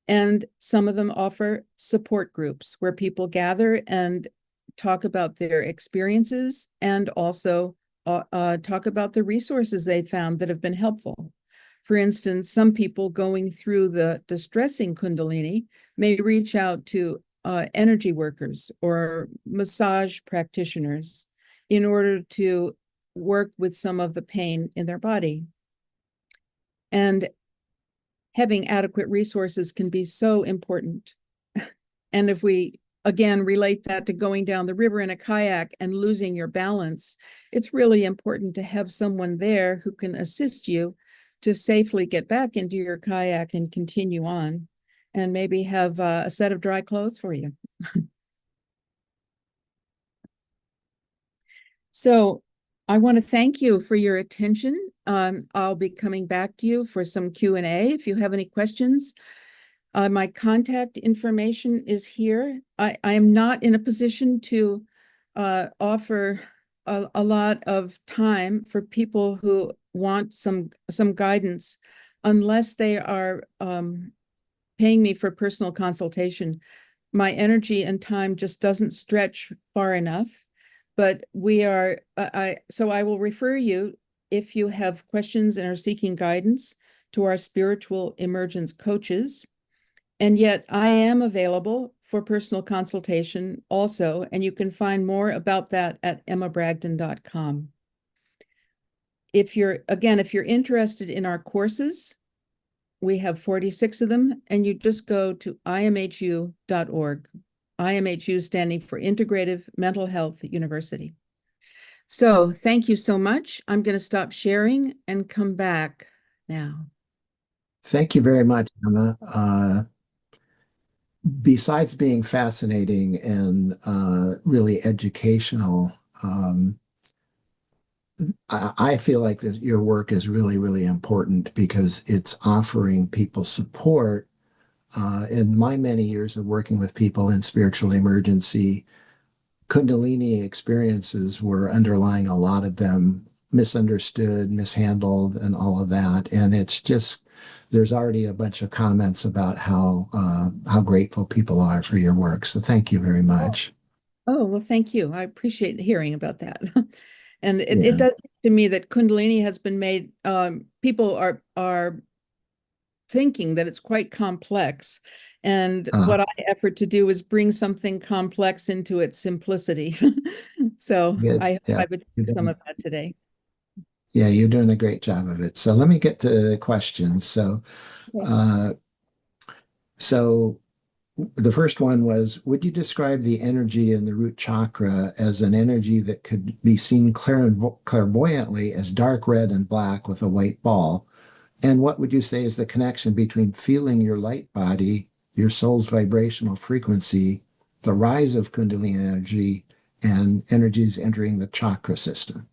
and some of them offer support groups where people gather and talk about their experiences and also talk about the resources they found that have been helpful. For instance, some people going through the distressing Kundalini may reach out to energy workers or massage practitioners in order to work with some of the pain in their body. And having adequate resources can be so important. And if we again relate that to going down the river in a kayak and losing your balance, it's really important to have someone there who can assist you to safely get back into your kayak and continue on, and maybe have a set of dry clothes for you. So I want to thank you for your attention. I'll be coming back to you for some Q&A if you have any questions. My contact information is here. I am not in a position to offer a lot of time for people who want some guidance unless they are paying me for personal consultation. My energy and time just doesn't stretch far enough, but so I will refer you, if you have questions and are seeking guidance, to our spiritual emergence coaches. And yet I am available for personal consultation also, and you can find more about that at emmabragdon.com. If you're interested in our courses, we have 46 of them, and you just go to imhu.org. IMHU standing for Integrative Mental Health University. So thank you so much. I'm going to stop sharing and come back now. Thank you very much, Emma. Besides being fascinating and really educational, I feel like your work is really, really important because it's offering people support. In my many years of working with people in spiritual emergency, Kundalini experiences were underlying a lot of them, misunderstood, mishandled, and all of that. And it's just, there's already a bunch of comments about how grateful people are for your work. So thank you very much. Oh, well, thank you. I appreciate hearing about that. And it Yeah. does seem to me that Kundalini has been made, people are thinking that it's quite complex. And what I effort to do is bring something complex into its simplicity. So Good. I hope Yeah. I would do some of that today. Yeah, you're doing a great job of it. So let me get to questions. So, Okay. uh, so the first one was, would you describe the energy in the root chakra as an energy that could be seen clairvoyantly as dark red and black with a white ball? And what would you say is the connection between feeling your light body, your soul's vibrational frequency, the rise of Kundalini energy, and energies entering the chakra system?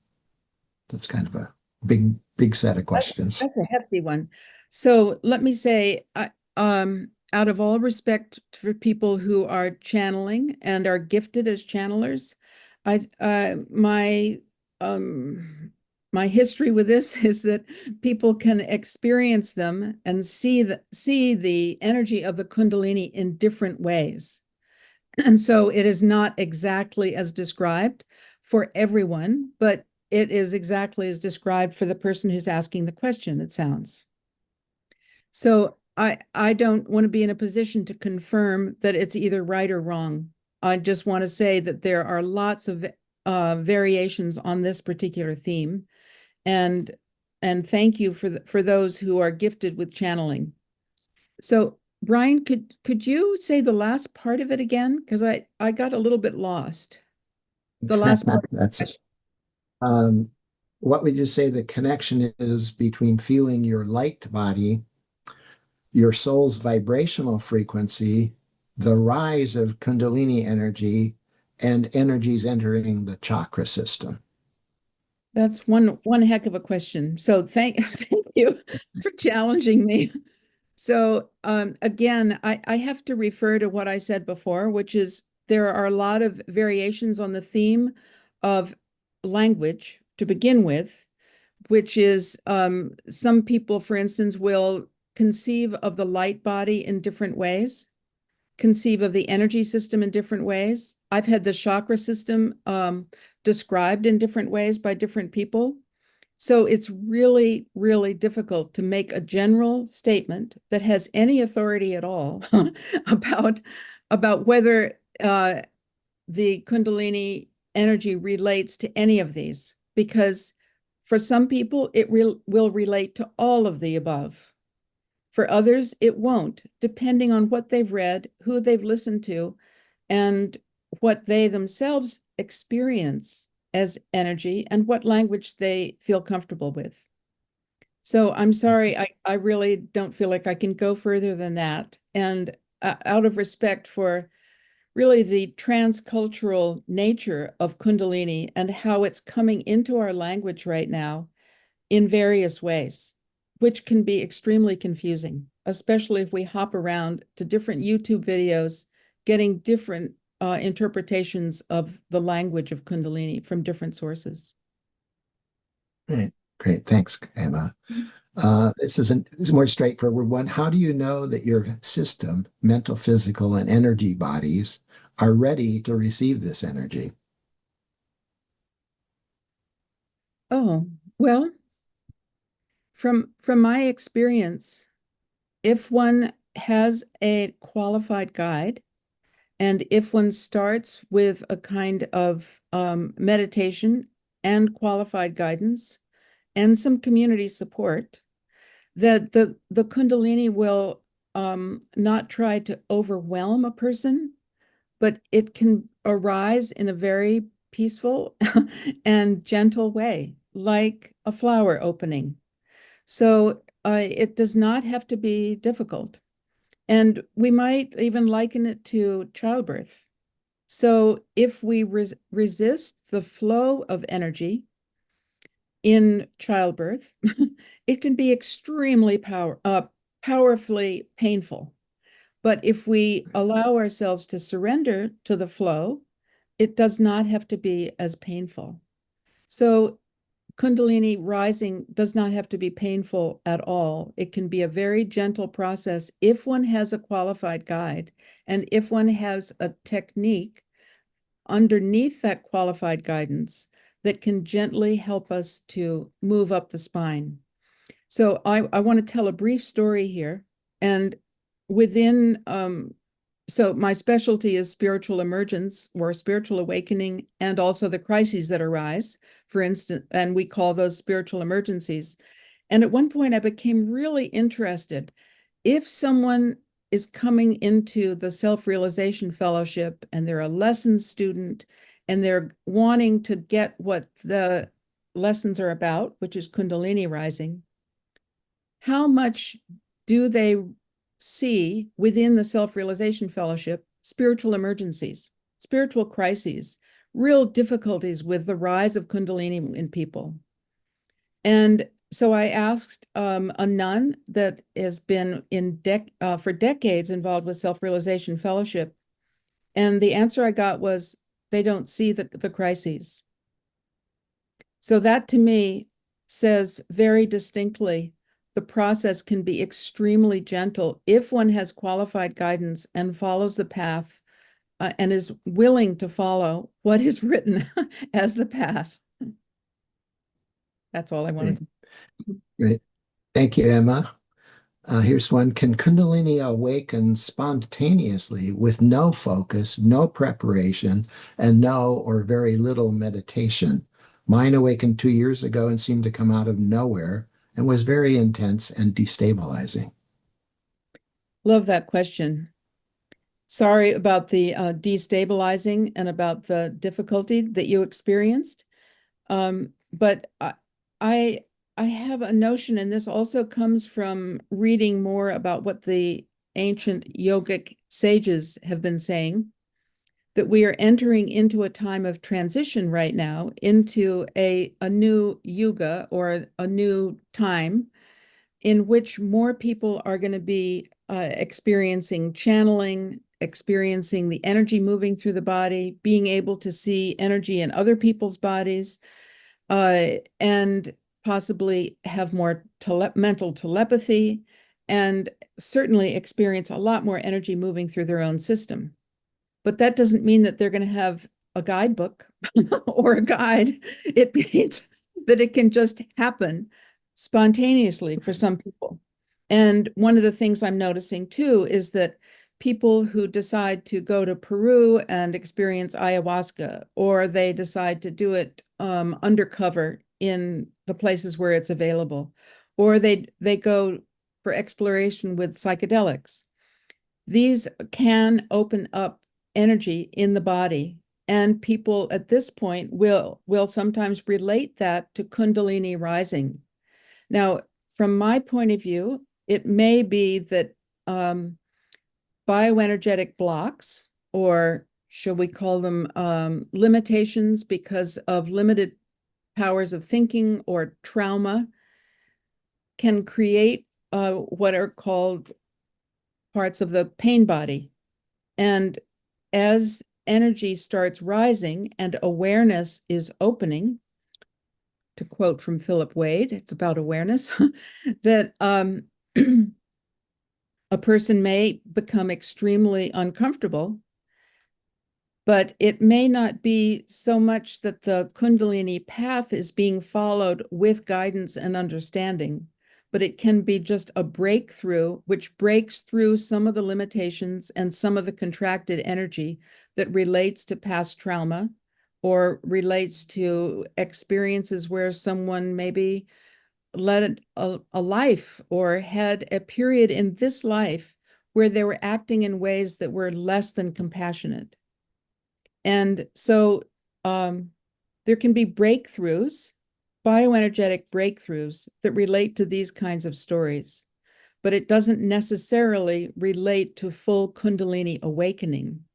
That's kind of a big set of questions. That's a hefty one. So let me say, out of all respect for people who are channeling and are gifted as channelers, my history with this is that people can experience them and see the energy of the Kundalini in different ways. And so it is not exactly as described for everyone, but it is exactly as described for the person who's asking the question, it sounds. So I don't want to be in a position to confirm that it's either right or wrong. I just want to say that there are lots of variations on this particular theme, and thank you for those who are gifted with channeling. So Brian, could you say the last part of it again? Because I got a little bit lost. The last part. That's what would you say the connection is between feeling your light body, your soul's vibrational frequency, the rise of Kundalini energy, and energies entering the chakra system? That's one heck of a question. So thank you for challenging me. So again, I have to refer to what I said before, which is there are a lot of variations on the theme of language to begin with, which is some people, for instance, will conceive of the light body in different ways, conceive of the energy system in different ways. I've had the chakra system described in different ways by different people. So it's really, really difficult to make a general statement that has any authority at all about whether the Kundalini energy relates to any of these, because for some people it will relate to all of the above. For others, it won't, depending on what they've read, who they've listened to, and what they themselves experience as energy and what language they feel comfortable with. So I'm sorry, I really don't feel like I can go further than that. And out of respect for really the transcultural nature of Kundalini and how it's coming into our language right now in various ways, which can be extremely confusing, especially if we hop around to different YouTube videos, getting different interpretations of the language of Kundalini from different sources. Great, great. Thanks, Emma. This is a more straightforward one. How do you know that your system, mental, physical, and energy bodies, are ready to receive this energy? Oh, well, from my experience, if one has a qualified guide, and if one starts with a kind of meditation and qualified guidance and some community support, that the Kundalini will not try to overwhelm a person, but it can arise in a very peaceful and gentle way, like a flower opening. So it does not have to be difficult. And we might even liken it to childbirth. So if we resist the flow of energy in childbirth, it can be extremely powerfully painful. But if we allow ourselves to surrender to the flow, it does not have to be as painful. So Kundalini rising does not have to be painful at all. It can be a very gentle process if one has a qualified guide and if one has a technique underneath that qualified guidance that can gently help us to move up the spine. So I want to tell a brief story here. And within, so my specialty is spiritual emergence or spiritual awakening, and also the crises that arise, for instance, and we call those spiritual emergencies. And at one point I became really interested. If someone is coming into the self-realization fellowship and they're a lessons student and they're wanting to get what the lessons are about, which is Kundalini rising, how much do they see within the self-realization fellowship spiritual emergencies, spiritual crises, real difficulties with the rise of Kundalini in people? And So I asked a nun that has been for decades involved with self-realization fellowship, and the answer I got was they don't see the crises. So that to me says very distinctly the process can be extremely gentle if one has qualified guidance and follows the path and is willing to follow what is written as the path. That's all I wanted Great. to. Great. Thank you, Emma. Here's one. Can Kundalini awaken spontaneously with no focus, no preparation, and no or very little meditation? Mine awakened 2 years ago and seemed to come out of nowhere and was very intense and destabilizing. Love that question. Sorry about the destabilizing and about the difficulty that you experienced. But I I have a notion, and this also comes from reading more about what the ancient yogic sages have been saying, that we are entering into a time of transition right now into a new yuga or a new time in which more people are going to be experiencing channeling, experiencing the energy moving through the body, being able to see energy in other people's bodies, and possibly have more mental telepathy, and certainly experience a lot more energy moving through their own system. But that doesn't mean that they're going to have a guidebook or a guide. It means that it can just happen spontaneously for some people. And one of the things I'm noticing too is that people who decide to go to Peru and experience ayahuasca, or they decide to do it undercover in the places where it's available, or they go for exploration with psychedelics. These can open up energy in the body, and people at this point will sometimes relate that to Kundalini rising. Now, from my point of view, it may be that bioenergetic blocks, or should we call them limitations because of limited powers of thinking or trauma, can create what are called parts of the pain body. And as energy starts rising and awareness is opening, to quote from Philip Wade, it's about awareness, that a person may become extremely uncomfortable, but it may not be so much that the Kundalini path is being followed with guidance and understanding, but it can be just a breakthrough, which breaks through some of the limitations and some of the contracted energy that relates to past trauma or relates to experiences where someone maybe led a life or had a period in this life where they were acting in ways that were less than compassionate. And so there can be breakthroughs, bioenergetic breakthroughs that relate to these kinds of stories, but it doesn't necessarily relate to full Kundalini awakening.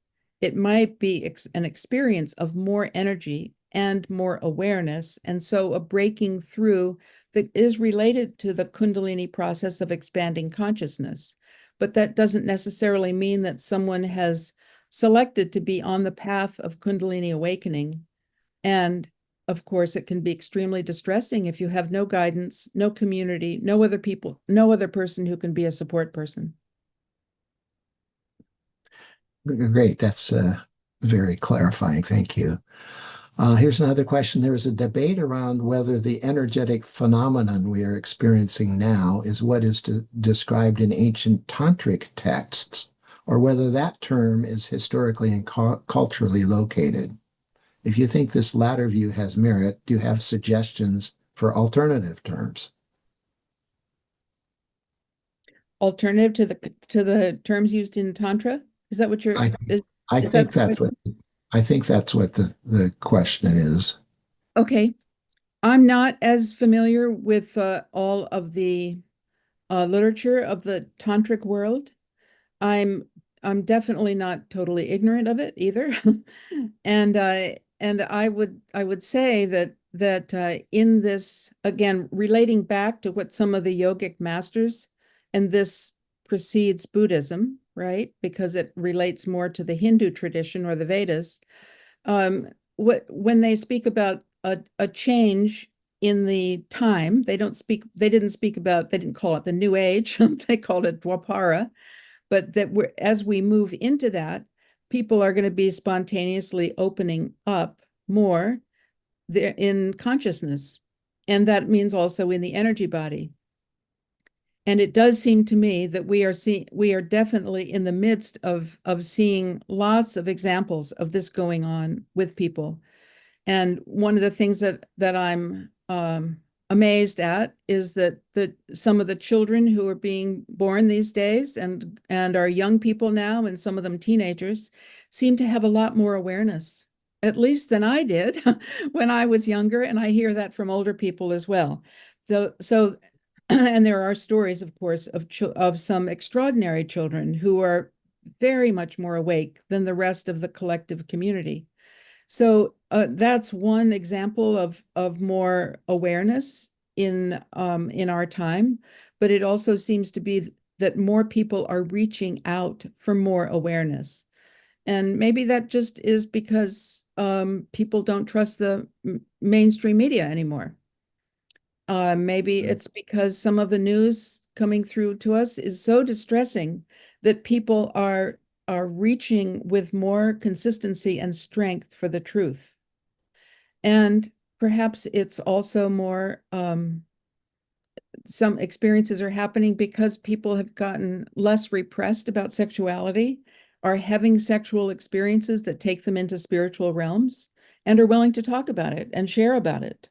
It might be an experience of more energy and more awareness, and so a breaking through that is related to the Kundalini process of expanding consciousness. But that doesn't necessarily mean that someone has selected to be on the path of Kundalini awakening. And of course, it can be extremely distressing if you have no guidance, no community, no other people, no other person who can be a support person. Great. That's very clarifying. Thank you. Here's another question. There is a debate around whether the energetic phenomenon we are experiencing now is what is described in ancient tantric texts, or whether that term is historically and culturally located. If you think this latter view has merit, do you have suggestions for alternative terms? Alternative to the terms used in Tantra? Is that what I I is think that the that's what question? the question is. Okay. I'm not as familiar with all of the literature of the tantric world. I'm I'm definitely not totally ignorant of it either. And I would say that that in this, again, relating back to what some of the yogic masters, and this precedes Buddhism, right? Because it relates more to the Hindu tradition or the Vedas. When they speak about a change in the time, they didn't call it the New Age, they called it Dwapara, but that as we move into that, people are going to be spontaneously opening up more in consciousness. And that means also in the energy body. And it does seem to me that we are definitely in the midst of seeing lots of examples of this going on with people. And one of the things that I'm amazed at is that some of the children who are being born these days and are young people now, and some of them teenagers, seem to have a lot more awareness, at least than I did when I was younger. And I hear that from older people as well. So and there are stories, of course, of some extraordinary children who are very much more awake than the rest of the collective community. So that's one example of more awareness in our time, but it also seems to be that more people are reaching out for more awareness. And maybe that just is because people don't trust the mainstream media anymore. Maybe it's because some of the news coming through to us is so distressing that people are reaching with more consistency and strength for the truth. And perhaps it's also more, some experiences are happening because people have gotten less repressed about sexuality, are having sexual experiences that take them into spiritual realms, and are willing to talk about it and share about it.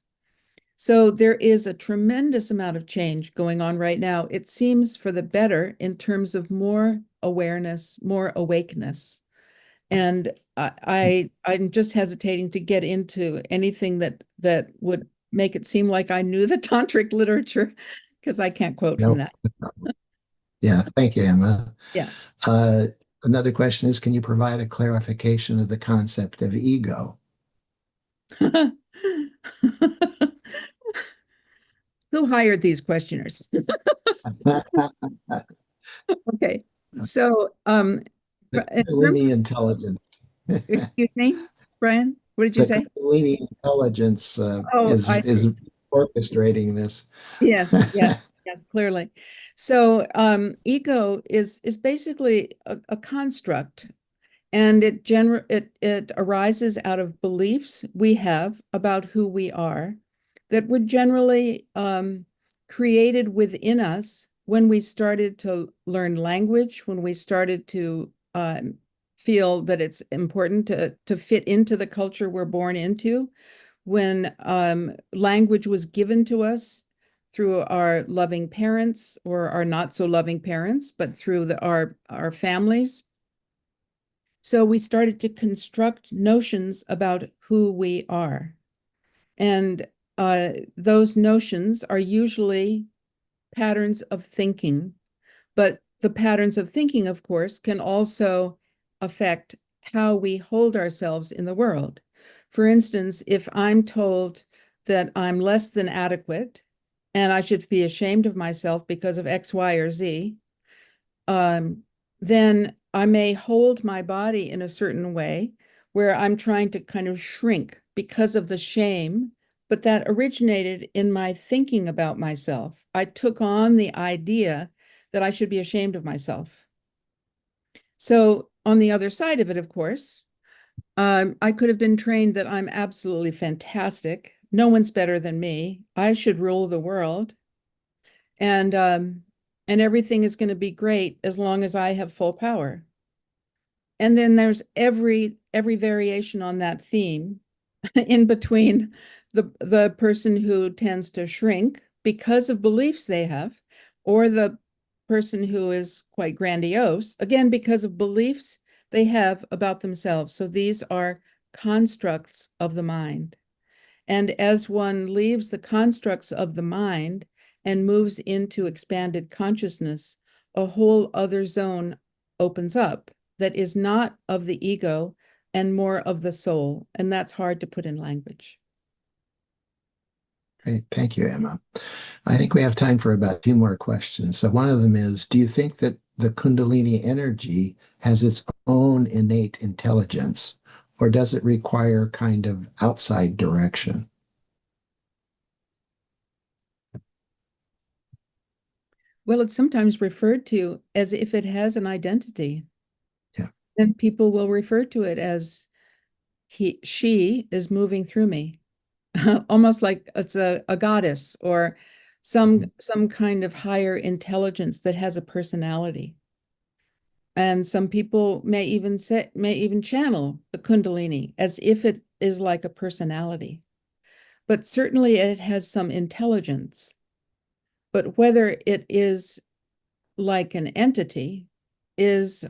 So there is a tremendous amount of change going on right now. It seems for the better in terms of more awareness, more awakeness. And I'm just hesitating to get into anything that would make it seem like I knew the tantric literature, because I can't quote from No. that. Yeah, thank you, Emma. Yeah. Uh, Another question is, can you provide a clarification of the concept of ego? Who hired these questioners? Okay. So, The in terms, Kundalini intelligence. excuse me, Brian, what did you The say? Kundalini intelligence Oh, I is see. orchestrating this. Yes, yes, yes, clearly. So, ego is basically a construct, and it arises out of beliefs we have about who we are that were generally created within us when we started to learn language, when we started to feel that it's important to fit into the culture we're born into, when language was given to us through our loving parents or our not so loving parents, but through our families. So we started to construct notions about who we are. And those notions are usually patterns of thinking, but the patterns of thinking, of course, can also affect how we hold ourselves in the world. For instance, if I'm told that I'm less than adequate and I should be ashamed of myself because of X, Y, or Z, then I may hold my body in a certain way where I'm trying to kind of shrink because of the shame, but that originated in my thinking about myself. I took on the idea that I should be ashamed of myself. So on the other side of it, of course, I could have been trained that I'm absolutely fantastic. No one's better than me. I should rule the world. And everything is going to be great as long as I have full power. And then there's every variation on that theme in between the person who tends to shrink because of beliefs they have, or the person who is quite grandiose, again, because of beliefs they have about themselves. So these are constructs of the mind. And as one leaves the constructs of the mind and moves into expanded consciousness, a whole other zone opens up that is not of the ego and more of the soul. And that's hard to put in language. Great. Thank you, Emma. I think we have time for about two more questions. So one of them is, do you think that the Kundalini energy has its own innate intelligence, or does it require kind of outside direction? Well, it's sometimes referred to as if it has an identity. Yeah. And people will refer to it as she is moving through me. Almost like it's a goddess or some kind of higher intelligence that has a personality. And some people may even channel the Kundalini as if it is like a personality. But certainly it has some intelligence. But whether it is like an entity is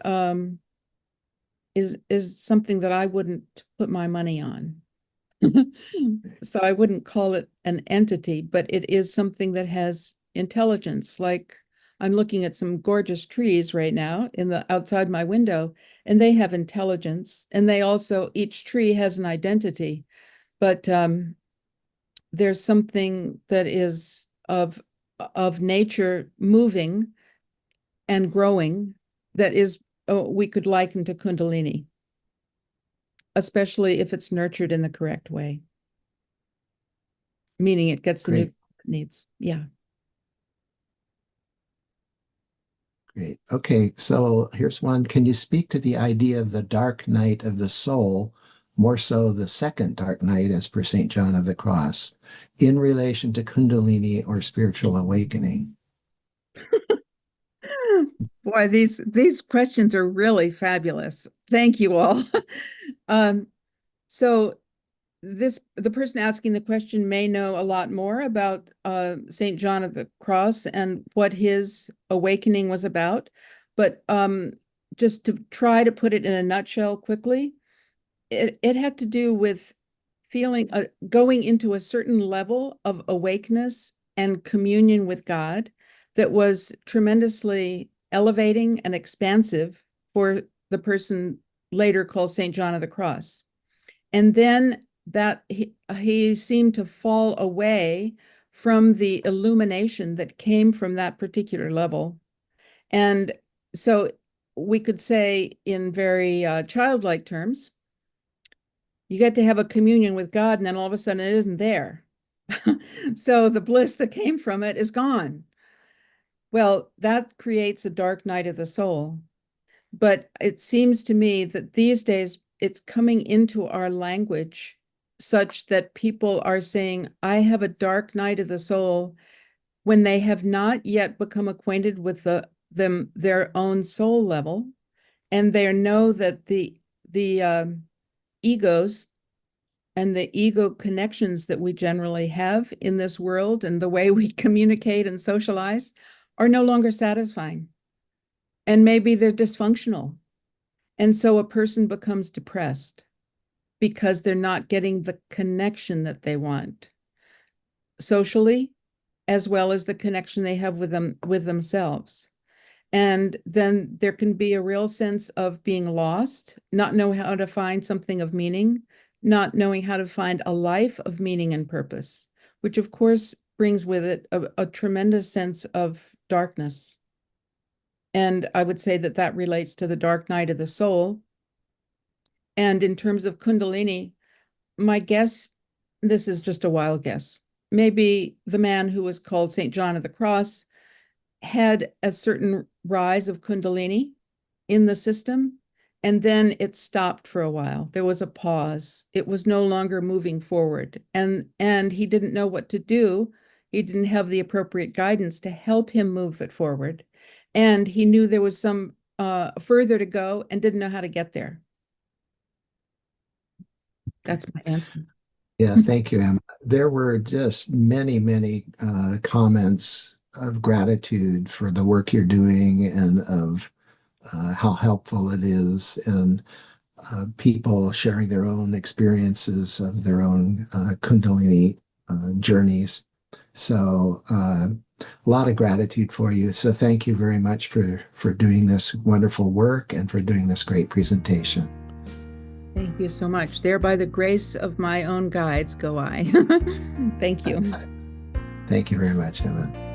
something that I wouldn't put my money on. So I wouldn't call it an entity, but it is something that has intelligence. Like I'm looking at some gorgeous trees right now in the outside my window, and they have intelligence, and they also each tree has an identity. But there's something that is of nature moving and growing that is we could liken to Kundalini, especially if it's nurtured in the correct way, meaning it gets the nutrients it needs. Yeah. Great. Okay, so here's one. Can you speak to the idea of the dark night of the soul, more so the second dark night as per St. John of the Cross, in relation to Kundalini or spiritual awakening? Boy, these questions are really fabulous. Thank you all. So the person asking the question may know a lot more about St. John of the Cross and what his awakening was about. But just to try to put it in a nutshell quickly, it had to do with feeling going into a certain level of awakeness and communion with God that was tremendously elevating and expansive for the person later called St. John of the Cross. And then that he seemed to fall away from the illumination that came from that particular level. And so we could say in very childlike terms, you get to have a communion with God, and then all of a sudden it isn't there. So the bliss that came from it is gone. Well, that creates a dark night of the soul. But it seems to me that these days it's coming into our language such that people are saying, I have a dark night of the soul when they have not yet become acquainted with their own soul level. And they know that the egos and the ego connections that we generally have in this world and the way we communicate and socialize are no longer satisfying. And maybe they're dysfunctional. And so a person becomes depressed because they're not getting the connection that they want socially, as well as the connection they have with themselves. And then there can be a real sense of being lost, not know how to find something of meaning, not knowing how to find a life of meaning and purpose, which of course brings with it a tremendous sense of darkness. And I would say that that relates to the dark night of the soul. And in terms of Kundalini, my guess, this is just a wild guess, maybe the man who was called St. John of the Cross had a certain rise of Kundalini in the system, and then it stopped for a while. There was a pause. It was no longer moving forward, and he didn't know what to do. He didn't have the appropriate guidance to help him move it forward, and he knew there was some further to go and didn't know how to get there. That's my answer. Yeah, thank you, Emma. There were just many, many comments of gratitude for the work you're doing and of how helpful it is, and people sharing their own experiences of their own Kundalini journeys. So a lot of gratitude for you. So thank you very much for doing this wonderful work and for doing this great presentation. Thank you so much. There by the grace of my own guides go I. Thank you. Thank you very much, Emma.